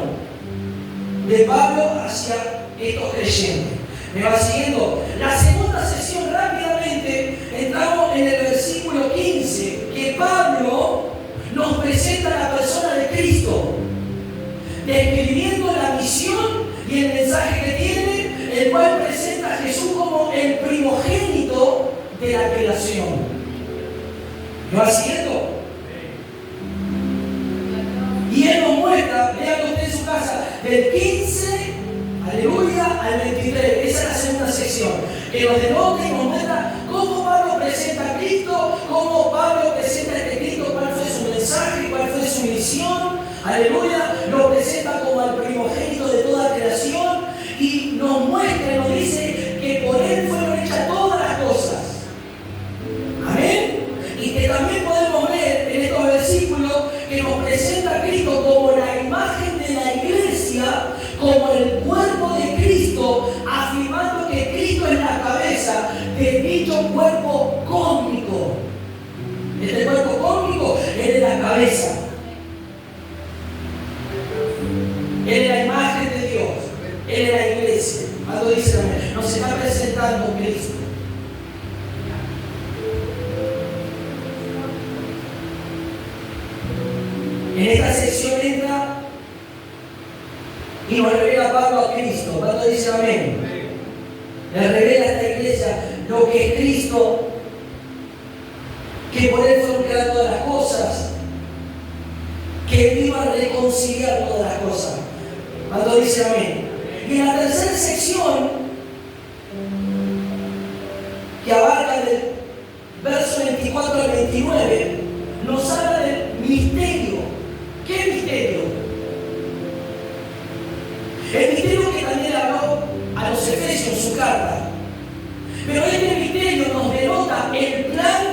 de Pablo hacia estos creyentes? ¿Me va siguiendo? La segunda sección, rápidamente, entramos en el versículo 15, que Pablo nos presenta a la persona de Cristo, describiendo la misión y el mensaje que tiene, el cual presenta a Jesús como el primogénito de la creación. ¿Me va siguiendo? Y él nos muestra, vean usted en su casa, del 15, aleluya, al 23. Esa es la segunda sección. Que nos denota y nos muestra cómo Pablo presenta a Cristo, cómo Pablo presenta a este Cristo, cuál fue su mensaje, cuál fue su misión. Aleluya, lo presenta como el primogénito de toda creación y nos muestra y nos dice que por él fueron hechas todas las cosas. Amén. Y que también podemos ver en estos versículos que nos presenta a Cristo como la imagen de la iglesia, como el cuerpo de Cristo, afirmando que Cristo es la cabeza de dicho cuerpo cósmico. Este cuerpo cósmico es de la cabeza. Él es la imagen de Dios, Él es la iglesia. iglesia. Cuando dice amén, nos está presentando Cristo. En esta sección entra y nos revela Pablo a Cristo. Cuando dice amén, le revela a esta iglesia lo que es Cristo, que por Él fueron creadas todas las cosas, que Él iba a reconciliar todas las cosas. Cuando dice amén. Y en la tercera sección, que abarca del verso 24 al 29, nos habla del misterio. ¿Qué misterio? El misterio que también habló a los Efesios en su carta. Pero este misterio nos denota el plan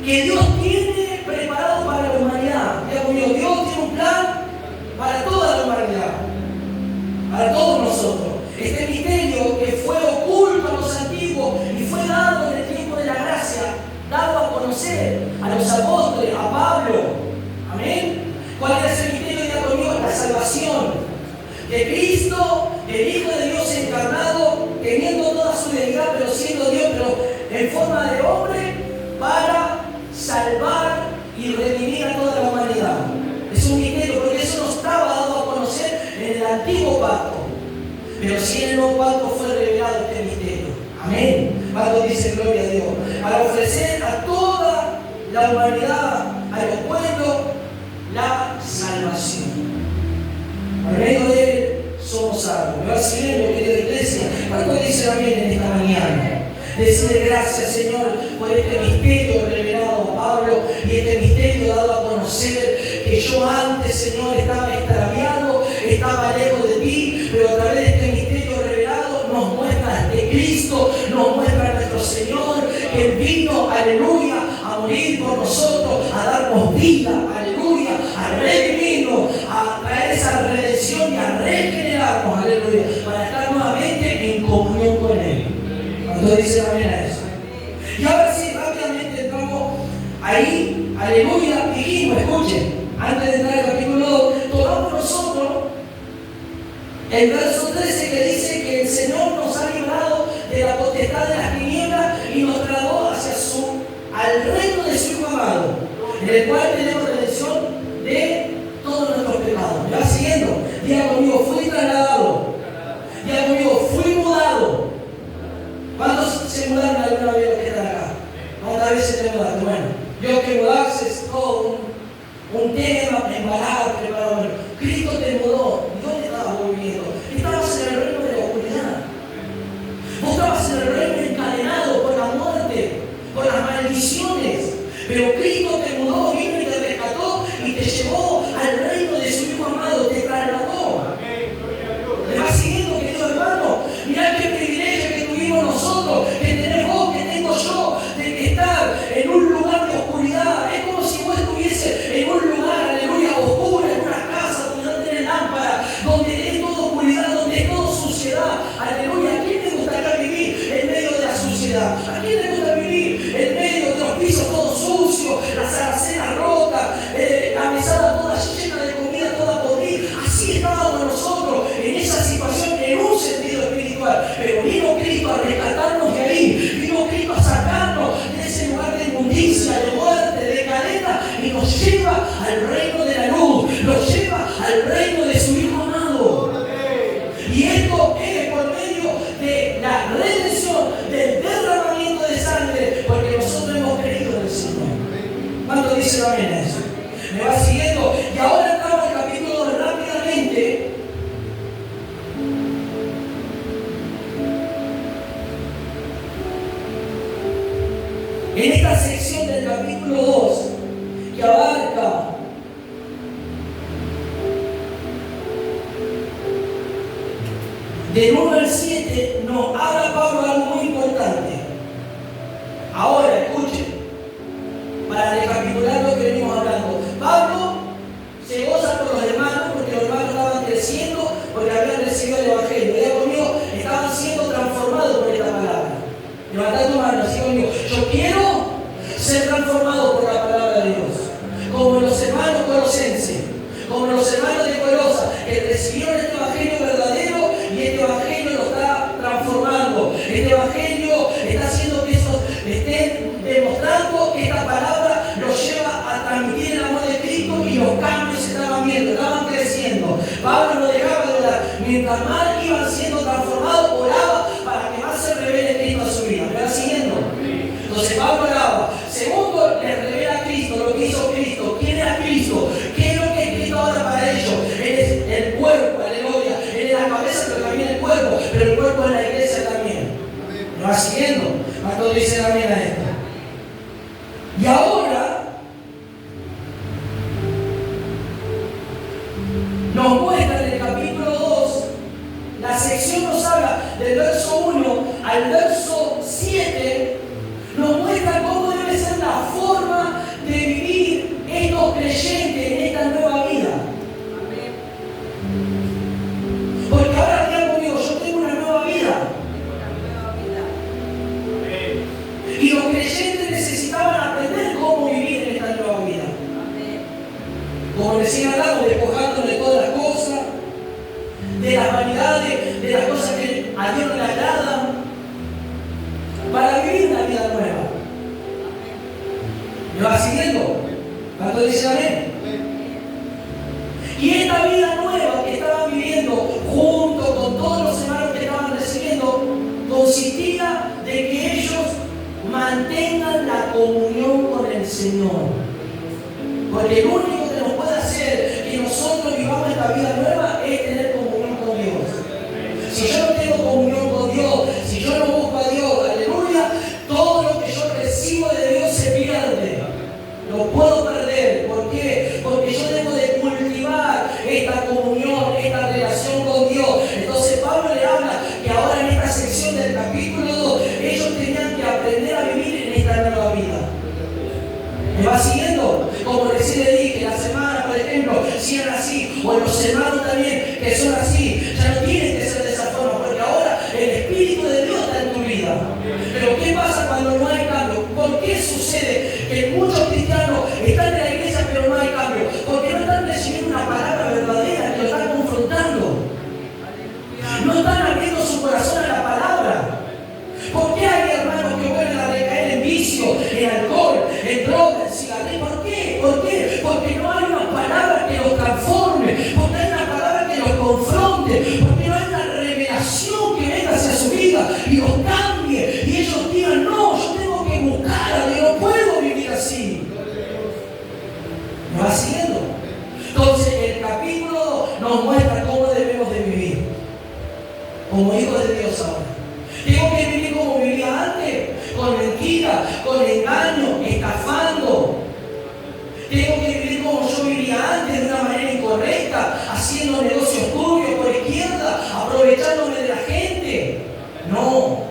que Dios tiene preparado para la humanidad. Dios tiene un plan para toda la humanidad, para todos nosotros. Este misterio que fue oculto a los antiguos y fue dado en el tiempo de la gracia, dado a conocer a los apóstoles, a Pablo. Amén. ¿Cuál es el misterio de Dios? La salvación de Cristo, el Hijo de Dios encarnado, teniendo toda su deidad, pero siendo Dios, pero en forma de hombre, para salvar y redimir a toda la humanidad. Es un misterio, porque eso no estaba dado a conocer en el antiguo pacto. Pero sí en el nuevo pacto fue revelado este misterio. Amén. Cuando dice gloria a Dios. Para ofrecer a toda la humanidad, a los pueblos, la salvación. Por medio de Él somos salvos. Me va siguiendo, querida iglesia. ¿Cuánto dice amén en esta mañana? Decirle gracias, Señor, por este misterio revelado a Pablo y este misterio dado a conocer que yo antes, Señor, estaba extraviado, estaba lejos de ti, pero a través de este misterio revelado nos muestra de Cristo, nos muestra a nuestro Señor, que Él vino, aleluya, a morir por nosotros, a darnos vida, aleluya, a redimirnos, a traer esa redención y a regenerarnos, aleluya, para estar nuevamente en comunión con Él. Cuando dice amén a eso. Y ahora sí, rápidamente entramos ahí, aleluya, dijimos, escuchen, antes de entrar al capítulo 2, tomamos nosotros el verso 13 que dice que el Señor nos ha librado de la potestad de las tinieblas y nos trasladó al reino de su Hijo amado, en el cual tenemos redención de todos nuestros pecados. ¿Me va siguiendo? Diga conmigo, fui trasladado. Diga conmigo, fui mudado. ¿Cuántos se mudaron alguna vez los que están acá? ¿Cuántas veces te mudaste? Bueno, yo que mudarse es todo un tema, embalar, preparar. Bueno, Cristo te mudó. ¿Dónde estabas viviendo? Estabas en el reino de la oscuridad. Vos estabas en el reino encadenado por la muerte, por las maldiciones. Pero Cristo te mudó, vino y te rescató y te llevó al reino de su Hijo amado, te trasladó. ¿Me vas siguiendo, querido hermano? Mirá qué privilegio que tuvimos nosotros, que tenés vos, que tengo yo, de estar en un lugar de oscuridad. Es como si vos estuvieses en un lugar, aleluya, oscuro, en una casa donde no tenés lámpara, donde es todo oscuridad, donde es todo suciedad. Aleluya, ¿a quién le gustaría vivir en medio de la suciedad? ¿A quién le gusta vivir en medio de los pisos todos sucios, las alacenas rotas, la mesada toda llena de comida, toda podrida? Así estábamos nosotros en esa situación en un sentido espiritual. Pero vino Cristo a rescatarnos de ahí, vino Cristo a sacarnos de ese lugar de inmundicia, de muerte, de cadena, y nos lleva al reino de la luz, nos lleva al reino de su Hijo amado. Y esto es por medio de la redención, del derramamiento de sangre, porque nosotros hemos creído en el Señor. ¿Cuánto dice amén a eso? Me va siguiendo. Y ahora entramos al capítulo 2 rápidamente. En esta sección del capítulo 2, que abarca del 1 al 7, nos habla Pablo algo muy importante. Ahora, escuchen, para recapitular lo que venimos hablando. Pablo se goza por los hermanos, porque los hermanos estaban creciendo, porque habían recibido el Evangelio. Diga conmigo, estaban siendo transformados por esta palabra. Levantad tu mano, así conmigo. Yo quiero ser transformado por la palabra de Dios. Como los hermanos colosenses, como los hermanos de Colosa, que recibieron este Evangelio verdadero y este Evangelio Este evangelio está haciendo que estos estén demostrando que esta palabra los lleva a transmitir el amor de Cristo y los cambios se estaban viendo, estaban creciendo. Pablo no dejaba de orar. Mientras más iban siendo transformados, oraba para que más se revele Cristo a su vida. ¿Me va siguiendo? Entonces Pablo oraba. Segundo, le revela a Cristo lo que hizo Cristo. ¿Quién era Cristo? ¿Qué es lo que es Cristo ahora para ellos? Él es el cuerpo, aleluya. Él es la cabeza, pero también el cuerpo. Pero el cuerpo es la iglesia también. ¿Me va siguiendo? ¿Cuántos dicen amén a esto? Y ahora nos muestra en el capítulo 2, la sección nos habla del verso 1 al verso 7, nos muestra cómo debe ser la forma de vivir estos creyentes en esta nueva vida. Porque ahora digan conmigo, yo tengo una nueva vida. Y los creyentes necesitaban aprender cómo vivir en esta nueva vida. Como recién hablamos, despojándonos de todas las cosas, de las vanidades, de las cosas que a Dios no le agradan, para vivir una vida nueva. ¿Me va siguiendo? ¿Cuánto dice amén? Y esta vida nueva que estaban viviendo junto con todos los hermanos que estaban recibiendo, consistía de que ellos mantengan la comunión con el Señor. Porque el único que nos puede hacer que nosotros vivamos esta vida nueva es tener comunión con Dios. Si yo no tengo comunión con Dios, si yo no busco a Dios, aleluya, todo lo que yo recibo de Dios se pierde. Lo puedo perder. ¿Por qué? Porque yo debo de cultivar esta comunión, esta relación con Dios. Entonces Pablo le habla que ahora en esta sección del capítulo 2, ellos tenían que aprender a vivir en esta nueva vida. ¿Me va siguiendo? Como recién le dije, la semana, por ejemplo, si eran así, o los hermanos también, que son así, ya no tienen que ser de esa forma, porque ahora el Espíritu de Dios está en tu vida. Pero ¿qué pasa cuando no hay cambio? ¿Por qué sucede que muchos cristianos están en la iglesia pero no hay cambio? Porque no están recibiendo una palabra verdadera que lo están confrontando. No están abriendo su corazón a la palabra. ¿Por qué hay hermanos que vuelven a recaer en vicio, en alcohol, en droga, en cigarrillo? ¿Por qué? ¿Por qué? Porque no hay una palabra que los transforme, porque hay una palabra que los confronte, porque no hay una revelación que venga hacia su vida y los cambie. Y ellos digan, no, yo tengo que buscar a Dios, no puedo vivir así. ¿Me va siguiendo? Entonces el capítulo 2 nos muestra cómo debemos de vivir como hijos de Dios ahora. Tengo que vivir como vivía antes, con mentira, con engaño, estafando. Tengo que vivir como yo vivía antes, de una manera incorrecta, haciendo negocios turbios por izquierda, aprovechándome de la gente. No.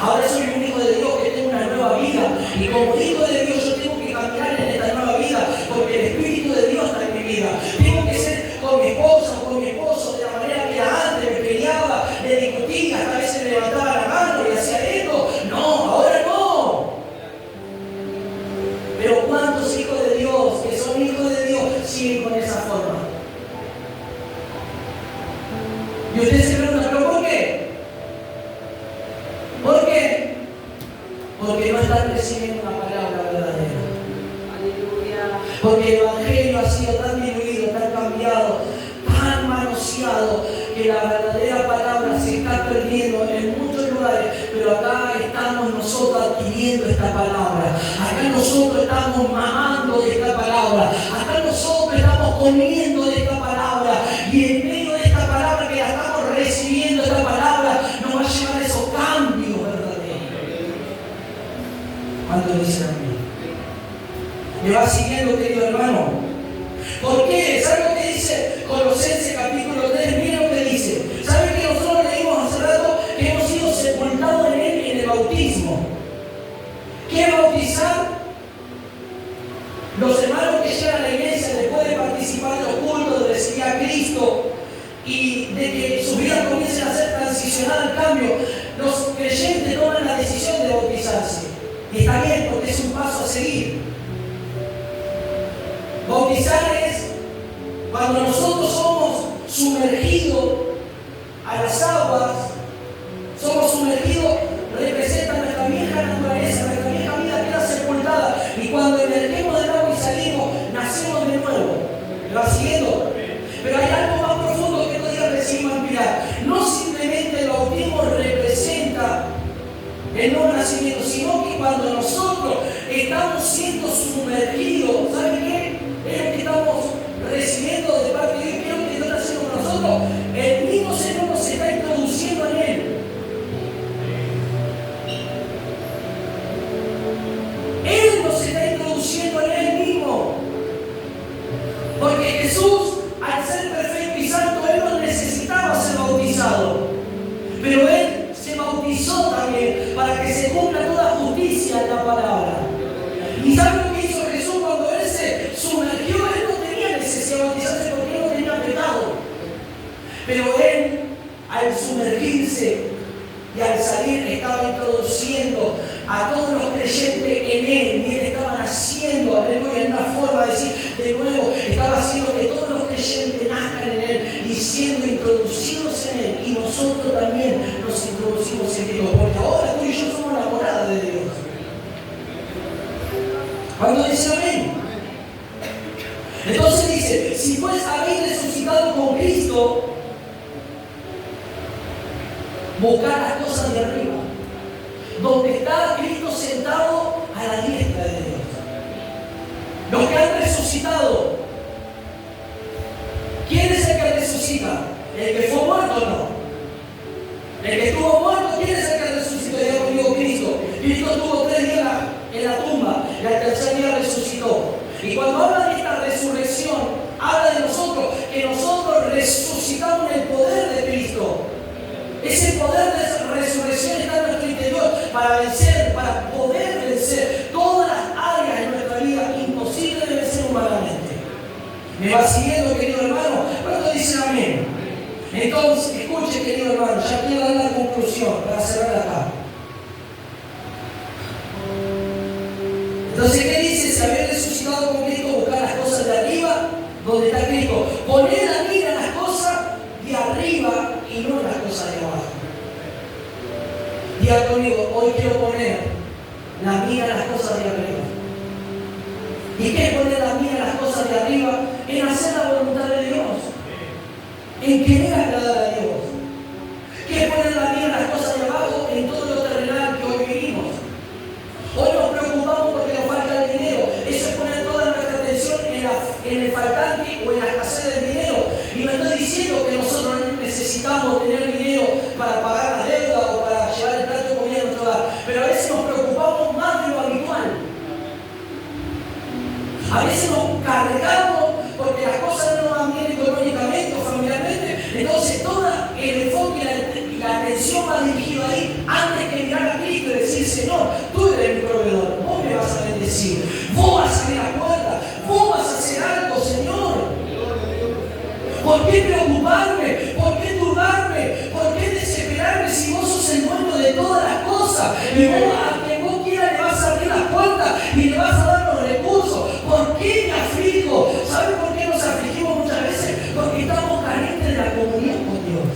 Ahora soy un hijo de Dios que tengo una nueva vida. Y como hijo de Dios yo tengo que caminar en esta nueva vida, porque el Espíritu de Dios está en mi vida. Tengo que ser con mi esposa o con mi esposo de la manera que era antes, me peleaba, me discutía, hasta a veces me levantaba la mano y hacía esto. No, ahora no. Pero ¿cuántos hijos de Dios, que son hijos de Dios, siguen con esa forma? Y usted se pregunta, ¿pero por qué? ¿Por qué? Porque no están recibiendo una palabra verdadera. Porque el Evangelio ha sido tan diluido, tan cambiado, tan manoseado, que la verdadera palabra se está perdiendo en muchos lugares. Pero acá estamos nosotros adquiriendo esta palabra. Acá nosotros estamos mamando de esta palabra. Acá nosotros estamos comiendo de esta palabra. Y en medio de esta palabra que la estamos recibiendo, esta palabra nos va a llevar a esos cambios verdaderos. ¿Cuánto dicen a mí? ¿Me va siguiendo, querido hermano? ¿Por qué? ¿Sabe lo que dice Colosenses capítulo 3? Mira lo que dice. ¿Sabe que nosotros leímos hace rato que hemos sido sepultados en él en el bautismo? ¿Qué es bautizar? Los hermanos que llegan a la iglesia después de participar de los cultos, de recibir a Cristo y de que sus vidas comiencen a ser transicionadas al cambio, los creyentes toman la decisión de bautizarse. Y está bien, porque es un paso a seguir. Bautizar es cuando nosotros somos sumergidos a las aguas, somos sumergidos, representa nuestra vieja naturaleza, nuestra vieja vida queda sepultada. Y cuando emergemos del agua y salimos, nacemos de nuevo. ¿Me va siguiendo? Pero hay algo más profundo que estos días recibimos en Pilar. No simplemente el bautismo representa el nuevo nacimiento, sino que cuando nosotros estamos siendo sumergidos, ¿saben qué? Es lo que estamos recibiendo de parte de Dios, que es lo que Dios está haciendo con nosotros. El mismo Señor nos está introduciendo en Él. Él nos está introduciendo en Él mismo. Porque Jesús, al ser perfecto y santo, Él no necesitaba ser bautizado. Pero Él se bautizó también para que se cumpla toda justicia en la palabra. ¿Y saben lo que hizo Jesús cuando Él se sumergió? Él no tenía necesidad de bautizarse porque Él no tenía pecado. Pero Él, al sumergirse y al salir, estaba introduciendo a todos los creyentes en Él. Y Él estaba naciendo, aleluya, en una forma de decir, de nuevo, estaba haciendo que todos los creyentes nazcan en Él y siendo introducidos en Él. Y nosotros también nos introducimos en Dios, porque ahora tú y yo somos la morada de Dios. Cuando dice amén. Entonces dice, si pues habéis resucitado con Cristo, buscar las cosas de arriba, donde está Cristo sentado a la diestra de Dios. Los que han resucitado, ¿quién es el que resucita? ¿El que fue muerto o no? El que estuvo muerto, ¿quién es el que resucitó? Ya conmigo, Cristo. Cristo estuvo 3 días en la tumba y al tercer día resucitó. Y cuando habla de esta resurrección, habla de nosotros, que nosotros resucitamos en el poder de Cristo. Ese poder de resurrección está en nuestro interior para vencer, para poder vencer todas las áreas de nuestra vida imposibles de vencer humanamente. ¿Me va siguiendo, querido hermano? ¿Cuánto dicen amén? Entonces, escuche, querido hermano, ya quiero dar la conclusión para cerrar acá. Entonces, ¿qué dice? Si habéis resucitado con Cristo, buscar las cosas de arriba, donde está Cristo. Poner la mira en las cosas de arriba y no en las cosas de abajo. Diga conmigo, hoy quiero poner la mira en las cosas de arriba. ¿Y qué es poner la mira en las cosas de arriba? En hacer la voluntad de Dios. En querer agradar a Dios. ¿Qué es poner la mira en las cosas de abajo? En todo lo terrenal que hoy vivimos. Hoy nos preocupamos porque nos falta el dinero. Eso es poner toda nuestra atención en el faltante o en la escasez del dinero. Y no estoy diciendo que nosotros necesitamos tener dinero para pagar la deuda o para llevar el plato de comida a nuestro hogar. Pero a veces nos preocupamos más de lo habitual. A veces nos cargamos porque las cosas no van bien económicamente o familiarmente. Entonces todo el enfoque y la atención va dirigida ahí antes que mirar a Cristo y decir, Señor, tú eres mi proveedor, vos me vas a bendecir, vos vas a abrir la puerta, vos vas a hacer algo, Señor. ¿Por qué preocuparme? ¿Por qué turbarme? ¿Por qué desesperarme si vos sos el dueño de todas las cosas? Y vos a quien vos quieras le vas a abrir las puertas y le vas a dar los recursos. ¿Por qué me aflijo? ¿Saben por qué nos afligimos muchas veces? Porque estamos carentes de la comunión con Dios.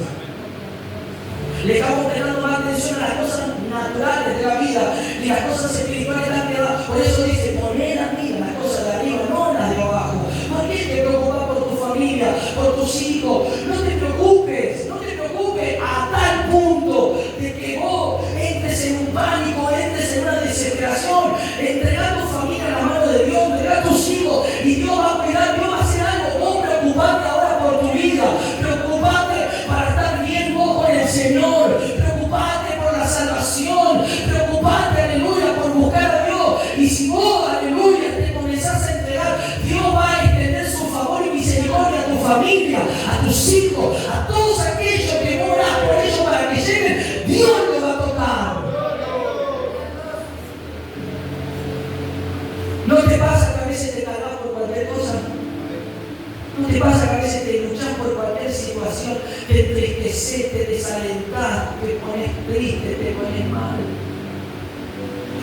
Le estamos prestando más atención a las cosas naturales de la vida y las cosas espirituales están quedadas. Por eso dice, poner la mira en las cosas de arriba, no en las de abajo. ¿Por qué te preocupas por tu familia, por tus hijos? No te preocupes a tal punto de que vos entres en un pánico, entres en una desesperación. Entrega a tu familia en la mano de Dios, entrega a tus hijos y Dios va a cuidar, Dios va a hacer algo. Vos preocupate ahora por tu vida, preocupate para estar bien vos con el Señor, preocupate por la salvación, preocupate, aleluya, por buscar a Dios. Y si vos, aleluya, te comenzás a entregar, Dios va a extender su favor y misericordia a tu familia, a tus hijos, a todos aquellos que oran por ellos para que lleguen. Dios los va a tocar. ¿No te pasa que a veces te cargas por cualquier cosa? ¿No te pasa que a veces te luchas por cualquier situación, te entristeces, te desalentás, te pones triste, te pones mal?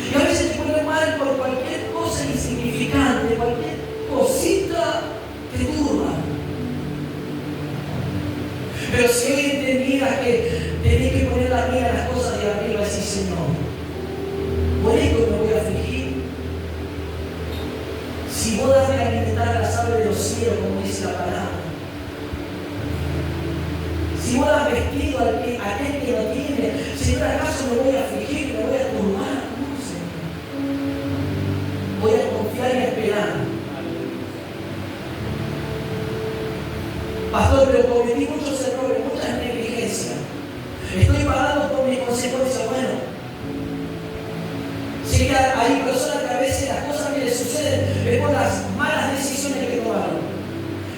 Y a veces te pones mal por cualquier cosa insignificante, cualquier cosita te turba. Pero si hoy entendieras que tenés que poner la mira en las cosas de arriba y decir, Señor, por esto me voy a afligir. Si vos das de alimentar a las aves de los cielos, como dice la palabra. Si vos das vestido a aquel que no tiene, Señor, ¿acaso me voy a afligir, me voy a turbar? No, Señor. Voy a confiar y esperar. Pastor, pero cometí muchos errores, muchas negligencias. Estoy pagando por mis consecuencias. Bueno, sí que hay personas que a veces las cosas que les suceden es por las malas decisiones que tomaron.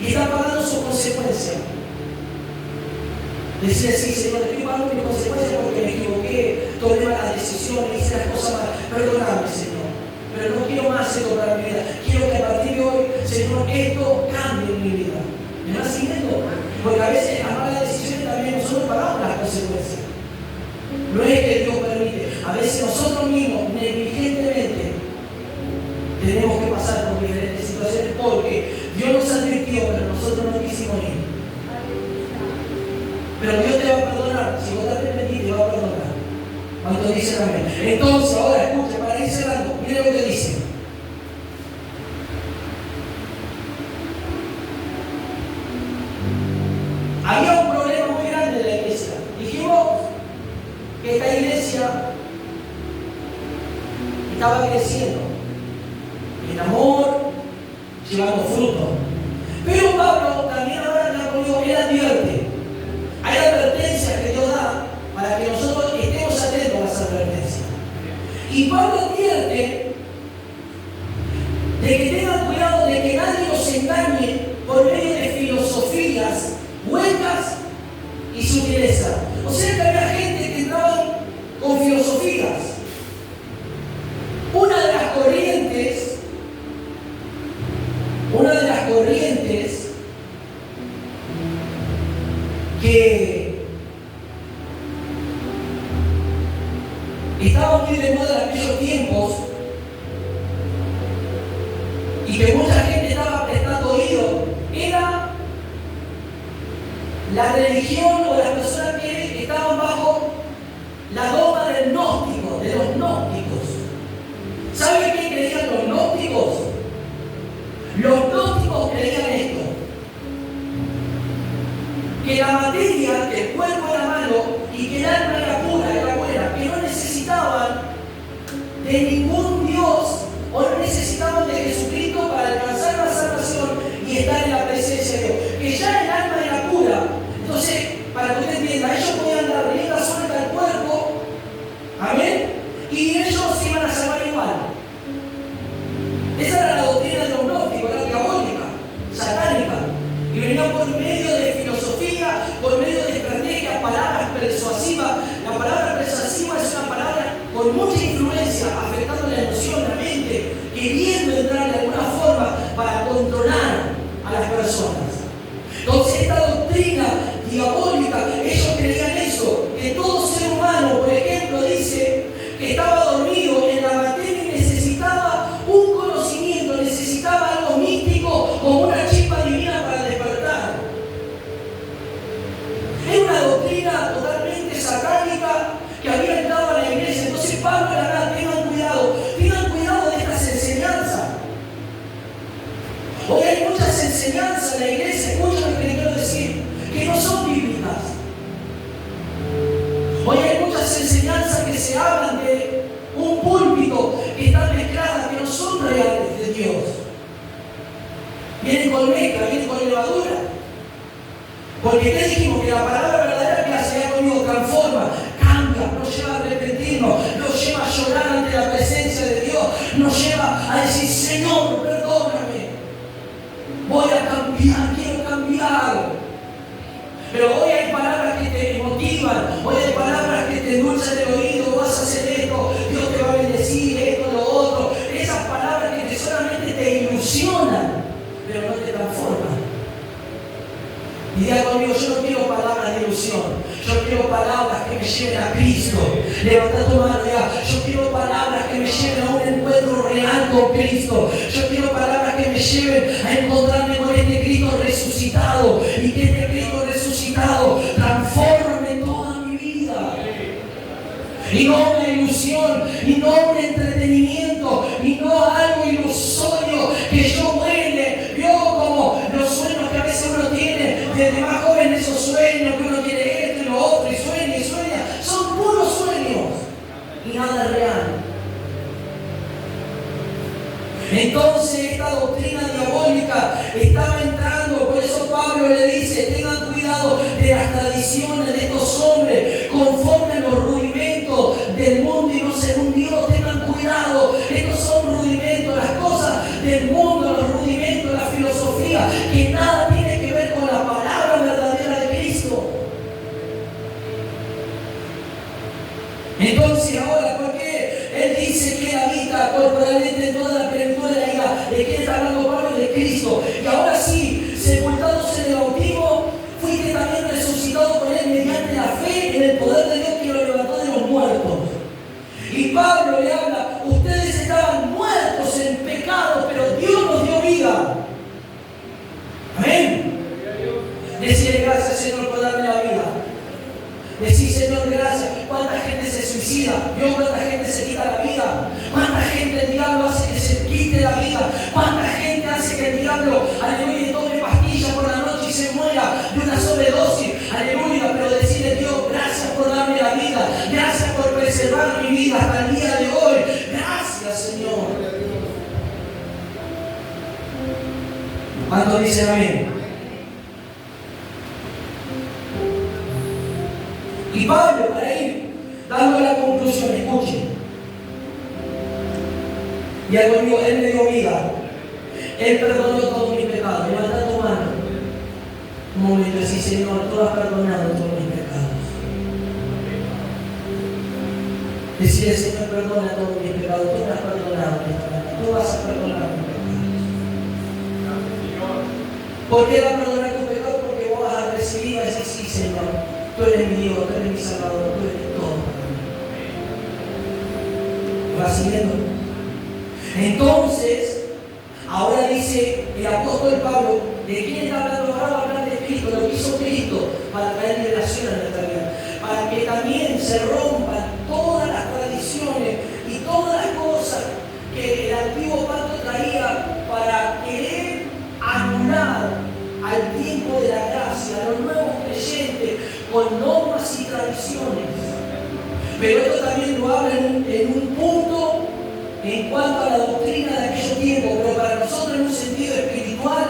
Y están pagando sus consecuencias. Decir, sí, Señor, estoy pagando mis consecuencias porque me equivoqué, tomé malas decisiones, hice las cosas mal. Perdóname, Señor. Pero no quiero más esto para mi vida. Quiero que a partir de hoy, Señor, esto cambie en mi vida. ¿Me vas siguiendo? Porque a veces las malas decisiones también nosotros pagamos las consecuencias. No es que Dios permite. A veces nosotros mismos, negligentemente, tenemos que pasar por diferentes situaciones porque Dios nos advirtió, pero nosotros no quisimos ir. Pero Dios te va a perdonar. Si vos te arrepentís, te va a perdonar. ¿Cuánto dicen amén? Entonces, ahora escucha, para ir cerrando, mira lo que dice. Había un problema muy grande en la iglesia. Dijimos que esta iglesia estaba creciendo en amor, llevando fruto. Pero Pablo también ahora en la comunión, él advierte. Hay advertencias que Dios da para que nosotros estemos atentos a las advertencias. Y Pablo advierte de que tengan cuidado de que nadie los engañe por medio de filosofías huecas y sutileza. O sea que había gente que entraba con filosofías. Una de las corrientes que estaba muy de moda en aquellos tiempos y que mucha gente estaba prestando oído era la religión o las personas que estaban bajo la dogma del gnóstico, de los gnósticos. ¿Saben qué creían los gnósticos? Los gnósticos creían esto: que la materia, que el cuerpo era malo y que el alma era pura, era buena, que no necesitaban de ningún Dios o no necesitaban de Jesucristo para alcanzar la salvación y estar en la presencia de Dios. Que ya el alma era pura. Entonces, para que usted entienda, ellos podían dar rienda suelta al cuerpo, amén, y ellos se iban a salvar igual. Esa era la doctrina de los gnósticos, era diabólica, satánica, y venía por medio de filosofía, por medio de estrategias, palabras persuasivas. La palabra persuasiva es una palabra con mucha influencia, afectando la emoción, la mente, queriendo entrar de alguna forma para controlar a las personas. Entonces, esta doctrina diabólica, ellos creían eso, que todo ser humano, por ejemplo, dice que estaba dormido en la materia y necesitaba un conocimiento, necesitaba algo místico como una chispa divina para despertar. Es una doctrina totalmente satánica que había entrado a la iglesia. Entonces Pablo le habla, tengan cuidado de estas enseñanzas. Hoy hay muchas enseñanzas en la iglesia, escuchen lo que quiero decir, que no son bíblicas. Hoy hay muchas enseñanzas que se hablan de un púlpito que están mezcladas, que no son reales de Dios. Vienen con mezcla, vienen con levadura. Porque ¿qué dijimos? Que la palabra verdadera que hace conmigo transforma, cambia, nos lleva a arrepentirnos, nos lleva a llorar ante la presencia de Dios, nos lleva a decir, Señor, perdóname, voy a cambiar, quiero cambiar. Pero hoy hay palabras que te motivan, hoy hay palabras que te endulzan el oído, vas a hacer esto, Dios te va a bendecir, esto, lo otro. Esas palabras que solamente te ilusionan, pero no te transforman. Y diga conmigo, yo no quiero palabras de ilusión, yo quiero palabras que me lleven a Cristo. Levanta tu mano ya. Yo quiero palabras que me lleven a un encuentro real con Cristo. Yo quiero palabras que me lleven a encontrarme con este Cristo resucitado y que este Cristo resucitado y no una ilusión, y no un entretenimiento, y no algo ilusorio que yo muele. Vio como los sueños que a veces uno tiene, desde más joven esos sueños, que uno tiene esto y lo otro, y sueña, son puros sueños, y nada real. Entonces esta doctrina diabólica estaba entrando, por eso Pablo le dice, tengan cuidado de las tradiciones de estos hombres, conforme a los rudimentos del mundo y no según Dios. Tengan cuidado, estos son rudimentos, las cosas del mundo, los rudimentos, la filosofía, que nada tiene que ver con la palabra verdadera de Cristo. Entonces ahora, ¿por qué él dice que habita corporalmente en toda la plenitud de la ira? ¿De quién está hablando Pablo? De Cristo. Y ahora sí, sepultados en el bautismo, fuiste también resucitado con él mediante la fe en el poder de Dios que lo levantó de los muertos. Y Pablo le habla, ustedes estaban muertos en pecado, pero Dios nos dio vida. Amén. Decirle gracias, Señor, por darme la vida. Decir, Señor, gracias. ¿Cuánta gente se suicida? Dios, ¿cuánta gente se quita la vida? ¿Cuánta gente el diablo hace que se quite la vida? ¿Cuánta gente hace que el diablo, aleluya, tome pastillas por la noche y se muera de una sobredosis? Aleluya, pero decirle, Dios, gracias por darme la vida. Gracias por preservar mi vida hasta el día de hoy. Gracias, Señor. ¿Cuántos dicen amén? Y Pablo, para ir dando la conclusión, escuchen. Y algo mío, él me dio vida. Él perdonó todos mis pecados. Levanta tu mano. Un momento, así, Señor, tú has perdonado todos mis pecados. Decirle, Señor, perdona todos mis pecados. Tú me has perdonado. Tú vas a perdonar mis pecados. ¿Por qué va a perdonar tus pecados? Porque vos vas a recibir y vas a decir, sí, Señor. Tú eres mi Dios, tú eres mi Salvador, tú eres todo para mí. ¿Va siguiendo? Entonces, ahora dice el apóstol Pablo, ¿de quién está hablando? Ahora va a hablar de Cristo, lo que hizo Cristo para traer liberación a nuestra vida. Para que también se rompan todas las tradiciones y todas las cosas que el antiguo pacto traía para querer anular al tiempo de la gracia, a los nuevos creyentes, con normas y tradiciones. Pero esto también lo habla en un punto en cuanto a la doctrina de aquellos tiempos, pero para nosotros en un sentido espiritual,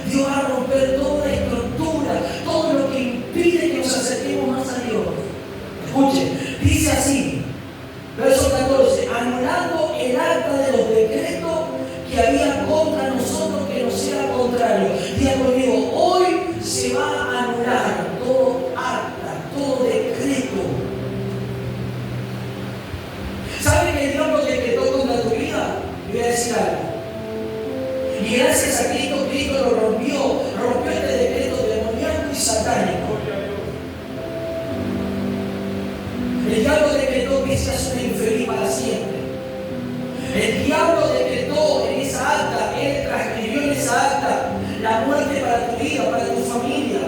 Dios va a romper toda la estructura, todo lo que impide que nos acerquemos más a Dios. Escuchen, dice así, verso 14, anulando el acta de los decretos que había contra nosotros que nos sea contrario. Diga conmigo, hoy se va a anular todo acta, todo decreto. ¿Sabe que el diablo decretó contra tu vida? Le voy a decir algo. Y gracias a Cristo, Cristo lo rompió este decreto demoníaco y satánico. El diablo decretó que seas una infeliz para siempre. El diablo decretó en esa acta, él transcribió en esa acta la muerte para tu vida, para tu familia.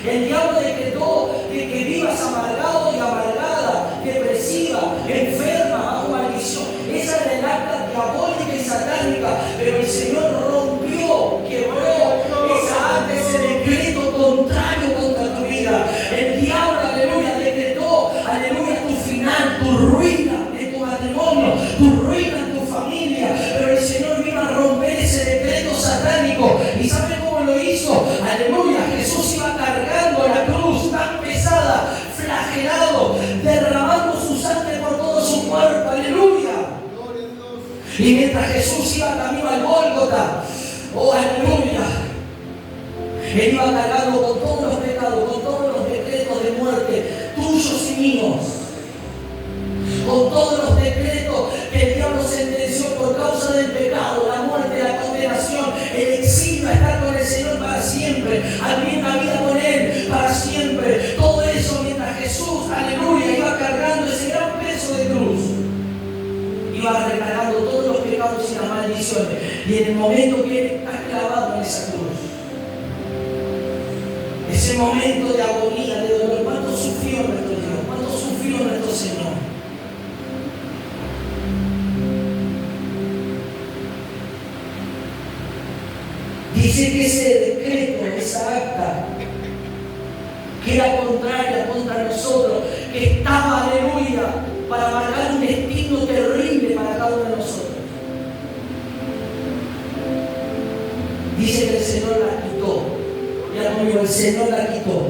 El diablo decretó que vivas amargado y amargada, depresiva, enferma, bajo maldición. Esa era el acta diabólica y satánica, pero el Señor rompió, quebró esa acta, ese decreto contrario contra tu vida. El diablo, aleluya, decretó, aleluya, tu final, tu ruina de tu matrimonio, tu ruina en tu familia, pero el Señor vino a romper ese decreto satánico. ¿Y sabe cómo lo hizo? Aleluya, Jesús iba cargando la cruz tan pesada, flagelado, derramando su sangre por todo su cuerpo, aleluya. Y mientras Jesús iba camino al Gólgota, oh aleluya, él iba cargando con todos los pecados, con todos los decretos de muerte, tuyos y míos, con todos los decretos que el diablo sentenció por causa del pecado, la muerte, la condenación, el exilio a estar con el Señor para siempre, a vivir una vida con Él para siempre. Todo eso mientras Jesús, aleluya, iba cargando ese gran peso de cruz, iba recargando todos los pecados y las maldiciones. Y en el momento que Él está clavado en esa cruz, ese momento de agonía, de dolor, ¿cuánto sufrió nuestro Dios? ¿Cuánto sufrió nuestro Señor? Dice que ese decreto, esa acta, que era contraria contra nosotros, que estaba, aleluya, para marcar un destino terrible para cada uno de nosotros. Dice que el Señor la quitó. Ya conmigo, el Señor la quitó.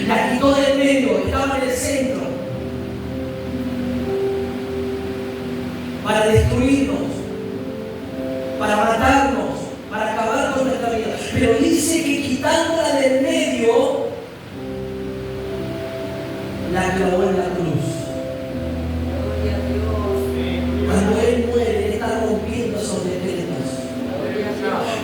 La quitó del medio, estaba en el centro. Para destruirnos, para matarnos, para acabar con nuestra vida. Pero dice que quitándola del medio, la clavó en la cruz. Cuando Él muere, Él está rompiendo esos decretos.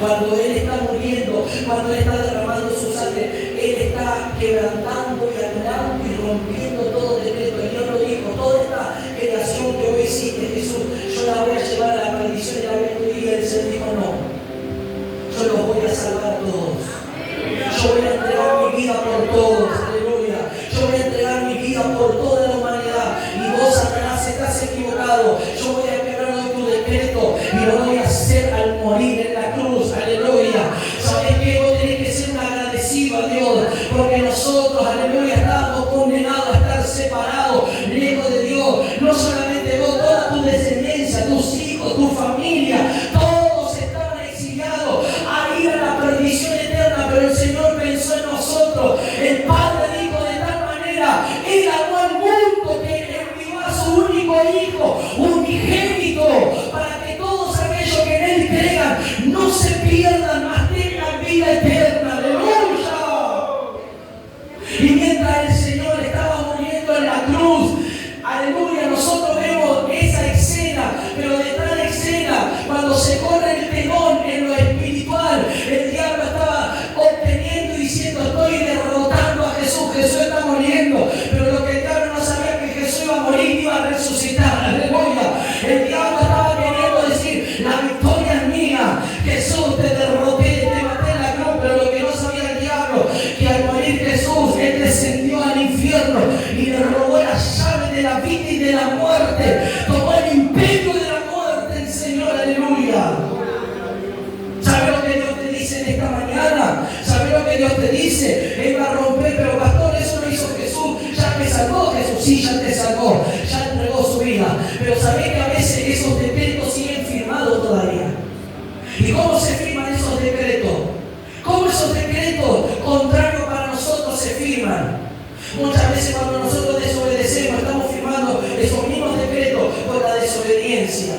Cuando Él está muriendo, cuando Él está derramando su sangre, Él está quebrantando y anulando y rompiendo todo decreto. El Dios lo dijo, toda esta creación que hoy existe, Jesús, yo la voy a llevar a la maldición y la voy a destruir. Y el Señor dijo, no, yo los voy a salvar a todos. Yo voy a entregar mi vida por todos, aleluya. Yo voy a entregar mi vida por toda la humanidad. Y vos, Satanás, estás equivocado. Yo voy a quebrar hoy tu decreto y lo voy a hacer al morir en la cruz, aleluya. ¿Sabes qué? Vos tenés que ser un agradecido a Dios, porque nosotros, aleluya, estábamos condenados a estar separados, lejos de Dios. No solamente vos, toda tu descendencia, tus hijos, tu familia, todos estaban exiliados a ir a la perdición eterna, pero el Señor pensó en nosotros. El Padre dijo de tal manera, Él amó al mundo que envió a su único Hijo, unigénito, para que todos aquellos que en Él crean no se pierdan, mas tengan vida eterna. ¡Aleluya! Y mientras el Señor estaba muriendo en la cruz, aleluya, nosotros vemos esa escena, pero detrás de la escena, cuando se corre el telón en lo espiritual, el diablo estaba obteniendo y diciendo, estoy derrotando a Jesús, Jesús está muriendo, pero lo que el diablo no sabía que Jesús iba a morir y iba a resucitar, aleluya. El diablo estaba queriendo decir, la victoria es mía, Jesús, te derroté, te maté en la cruz, pero lo que no sabía el diablo, que al morir Jesús, Él descendió al infierno y le robó las llaves de la vida y de la muerte, tomó el imperio de la muerte, el Señor, aleluya. ¿Sabe lo que Dios te dice en esta mañana? ¿Sabe lo que Dios te dice? Él va a romper, pero pastor, eso lo hizo Jesús, ya me salvó Jesús, sí, ya te salvó, ya entregó su vida, pero ¿sabés que a veces esos decretos siguen firmados todavía? ¿Y cómo se firman esos decretos? ¿Cómo esos decretos contrarios para nosotros se firman? Muchas veces cuando nosotros desobedecemos, estamos firmando esos mismos decretos por la desobediencia.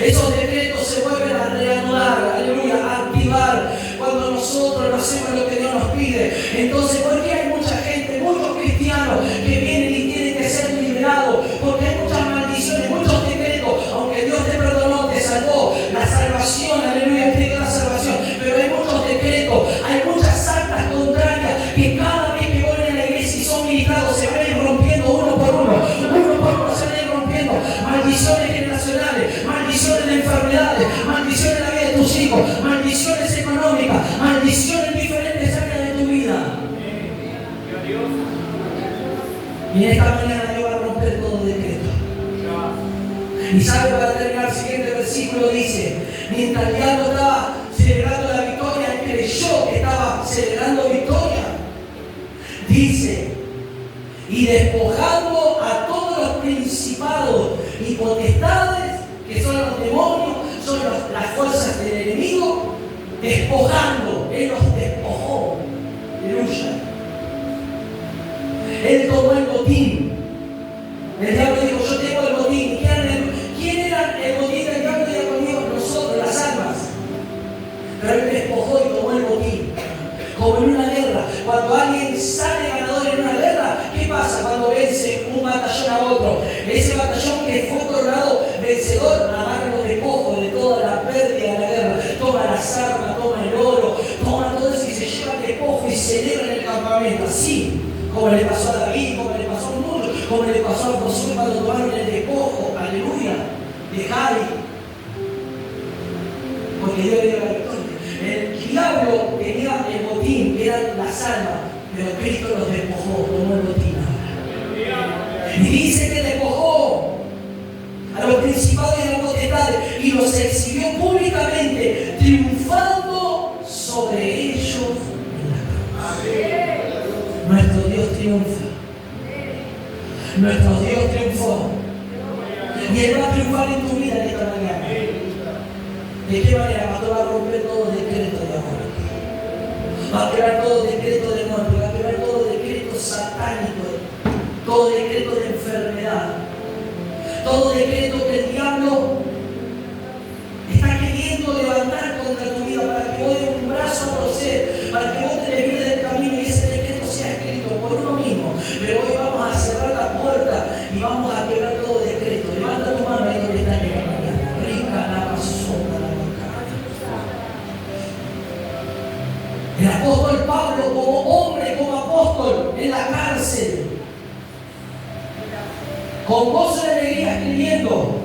Esos decretos se vuelven a reanudar, aleluya, a activar cuando nosotros no hacemos lo que Dios nos pide. Entonces, ¿por qué hay mucha gente, muchos cristianos que vienen y tienen que ser liberados? Porque hay muchas maldiciones, muchos decretos, aunque Dios te perdonó, te salvó, la salvación, aleluya, te dio la salvación, pero hay muchos decretos, hay muchas actas contrarias que cada vez que vuelven a la iglesia y son ministrados se van a ir rompiendo uno por uno se van a ir rompiendo. Maldiciones generacionales, maldiciones de enfermedades, maldiciones en la vida de tus hijos, maldiciones económicas, maldiciones en diferentes áreas de tu vida. Y en esta mañana Dios va a romper todo decreto. Y sabe, para terminar, el siguiente versículo dice, mientras el diablo estaba celebrando la victoria, él creyó que estaba celebrando victoria. Dice, y despojando a todos los principados y potestades, que son los demonios, son las fuerzas del enemigo, despojando, Él los despojó. Aleluya. Él tomó el botín. El diablo dijo, yo tengo el botín. ¿Quién era el botín del diablo? Y conmigo, nosotros, las almas. Pero Él despojó y tomó el botín. Como en una guerra, cuando alguien sale ganador en una guerra, ¿qué pasa cuando vence un batallón a otro? Ese batallón que fue coronado vencedor agarra los despojos de toda la pérdida de la guerra, toma las armas, toma el oro, toma todo eso y se lleva el despojo y celebra en el campamento. Así como le pasó a David, como le pasó a muchos, como le pasó a Josué cuando tomaron el despojo, aleluya, de Javi, porque Dios le dio la victoria. El diablo tenía el botín, que eran las almas, pero Cristo los despojó, tomó el botín ahora. Y dice que despojó a los principados y a las potestades y los exhibió públicamente, triunfando Nuestro Dios triunfa. Nuestro Dios triunfó. Y Él va a triunfar en tu vida en esta mañana. ¿De qué manera, pastor? Va a romper todo decreto de amor. Va a quebrar todo decreto de muerte. Va a quebrar todo decreto satánico. Todo decreto de enfermedad. Todo decreto que el diablo está queriendo levantar contra tu vida para que vos des un brazo a torcer, para que vos te desvíes del camino y ese decreto sea escrito por uno mismo. Pero hoy vamos a cerrar la puerta y vamos a quebrar todo decreto. Levanta tu mano ahí donde está en la mañana. Rica la pasona la boca. El apóstol Pablo, como hombre, como apóstol, en la cárcel, con gozo y alegría escribiendo,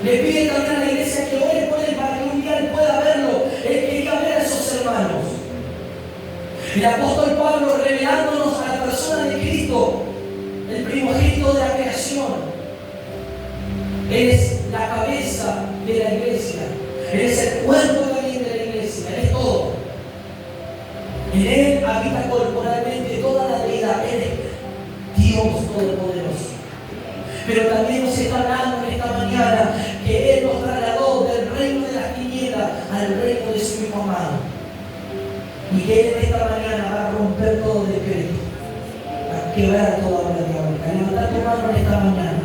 le pide también a la iglesia que ore por él para que un día él pueda verlo. Él quería ver a esos hermanos. El apóstol Pablo, revelándonos a la persona de Cristo, el primogénito de la creación. Él es la cabeza de la iglesia. Él es el cuerpo también de la iglesia. Él es todo. En Él habita corporalmente toda la deidad. Él es Dios Todopoderoso. Pero también nos está hablando en esta mañana que Él nos trasladó del reino de las tinieblas al reino de su Hijo amado. Y que Él en esta mañana va a romper todo decreto, a quebrar toda obra diabólica. Levantar tu mano en esta mañana.